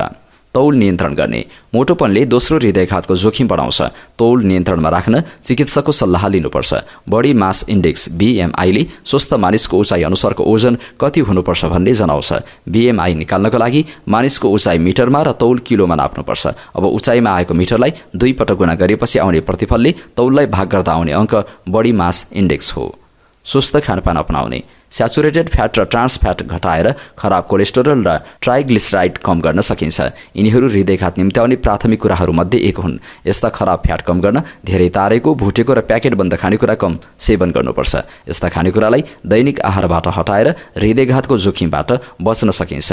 तौल नियन्त्रण गर्ने। मोटोपनले दोस्रो हृदयघातको जोखिम बढाउँछ। तौल नियन्त्रणमा राख्न चिकित्सकको सल्लाह लिनुपर्छ। बडी मास इन्डेक्स BMI ले स्वस्थ मानिसको उचाइ अनुसारको ओजन कति हुनुपर्छ भन्ने जनाउँछ। BMI निकाल्नको लागि मानिसको उचाइ मिटरमा र तौल किलोमा नाप्नुपर्छ। अब उचाइमा आएको मिटरलाई 2 पटक गुणा गरेपछि आउने प्रतिफलले तौललाई भाग गर्दा आउने अङ्क बडी मास इन्डेक्स हो। स्वस्थ खानपान अपनाउने। स्याचुरेटेड फ्याट र ट्रान्स फ्याट घटाएर खराब कोलेस्टेरोल र ट्राइग्लिसराइड कम गर्न सकिन्छ। यिनीहरू हृदयघात निम्त्याउने प्राथमिक कुराहरूमध्ये एक हुन्। यस्ता खराब फ्याट कम गर्न धेरै तारेको, भुटेको र प्याकेटबन्द खानेकुरा कम सेवन गर्नुपर्छ। यस्ता खानेकुरालाई दैनिक आहारबाट हटाएर हृदयघातको जोखिमबाट बच्न सकिन्छ।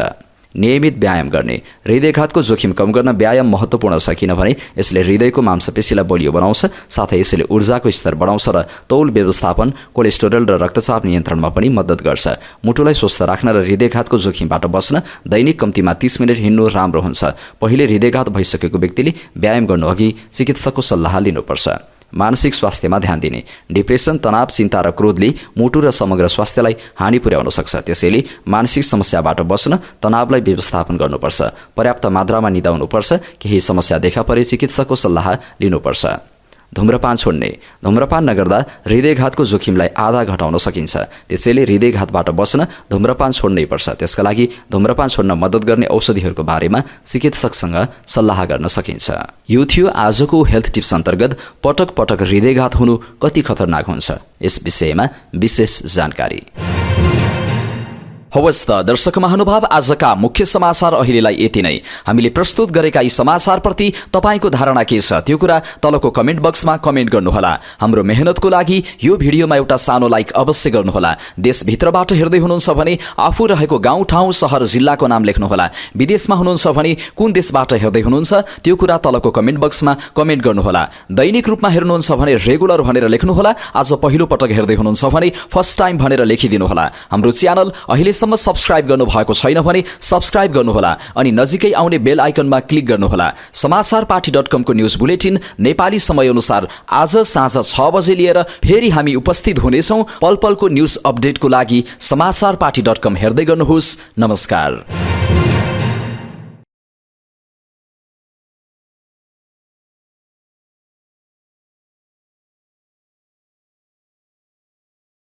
नियमित व्यायाम गर्ने। हृदयघातको जोखिम कम गर्न व्यायाम महत्त्वपूर्ण छ, किनभने यसले हृदयको मांसपेशीलाई बलियो बनाउँछ, साथै यसले ऊर्जाको स्तर बढाउँछ र तौल व्यवस्थापन, कोलेस्टेरोल र रक्तचाप नियन्त्रणमा पनि मद्दत गर्छ। मुटुलाई स्वस्थ राख्न र हृदयघातको जोखिमबाट बच्न दैनिक कम्तीमा 30 मिनेट हिँड्नु राम्रो हुन्छ। पहिले हृदयघात भइसकेको व्यक्तिले व्यायाम गर्नुअघि चिकित्सकको सल्लाह लिनुपर्छ। मानसिक स्वास्थ्यमा ध्यान दिने। डिप्रेसन, तनाव, चिन्ता र क्रोधले मुटु र समग्र स्वास्थ्यलाई हानि पुर्याउन सक्छ। त्यसैले मानसिक समस्याबाट बच्न तनावलाई व्यवस्थापन गर्नुपर्छ। पर्याप्त मात्रामा निदाउनुपर्छ। केही समस्या देखा परे चिकित्सकको सल्लाह लिनुपर्छ। धुम्रपान छोड्ने। धुम्रपान नगर्दा हृदयघातको जोखिमलाई आधा घटाउन सकिन्छ। त्यसैले हृदयघातबाट बच्न धुम्रपान छोड्नै पर्छ। त्यसका लागि धुम्रपान छोड्न मद्दत गर्ने औषधिहरूको बारेमा चिकित्सकसँग सल्लाह गर्न सकिन्छ। यो थियो आजको हेल्थ टिप्स अन्तर्गत पटक पटक हृदयघात हुनु कति खतरनाक हुन्छ यस विषयमा विशेष जानकारी। हवस् त दर्शक महानुभाव, आजका मुख्य समाचार अहिलेलाई यति नै। हामीले प्रस्तुत गरेका यी समाचारप्रति तपाईको धारणा के छ त्यो कुरा तलको कमेन्ट बक्समा कमेन्ट गर्नुहोला। हाम्रो मेहनतको लागि यो भिडियोमा एउटा सानो लाइक अवश्य गर्नुहोला। देशभित्रबाट हेर्दै हुनुहुन्छ भने आफू रहेको गाउँ ठाउँ सहर जिल्लाको नाम लेख्नुहोला। विदेशमा हुनुहुन्छ भने कुन देशबाट हेर्दै हुनुहुन्छ त्यो कुरा तलको कमेन्ट बक्समा कमेन्ट गर्नुहोला। दैनिक रूपमा हेर्नुहुन्छ भने रेगुलर भनेर लेख्नुहोला। आज पहिलो पटक हेर्दै हुनुहुन्छ भने फर्स्ट टाइम भनेर लेखिदिनुहोला। हाम्रो च्यानल अहिले सब्सक्राइब गर्नुभएको छैन भने सब्सक्राइब गर्नुहोला अनि नजिकै आउने बेल आइकनमा क्लिक गर्नुहोला। समाचारपाटी.com को न्यूज बुलेटिन नेपाली समय अनुसार आज साँझ 6 बजे लिएर फेरि हामी उपस्थित हुनेछौं। पल पलको न्यूज अपडेटको लागि समाचारपाटी.com हेर्दै गर्नुहोस्। नमस्कार।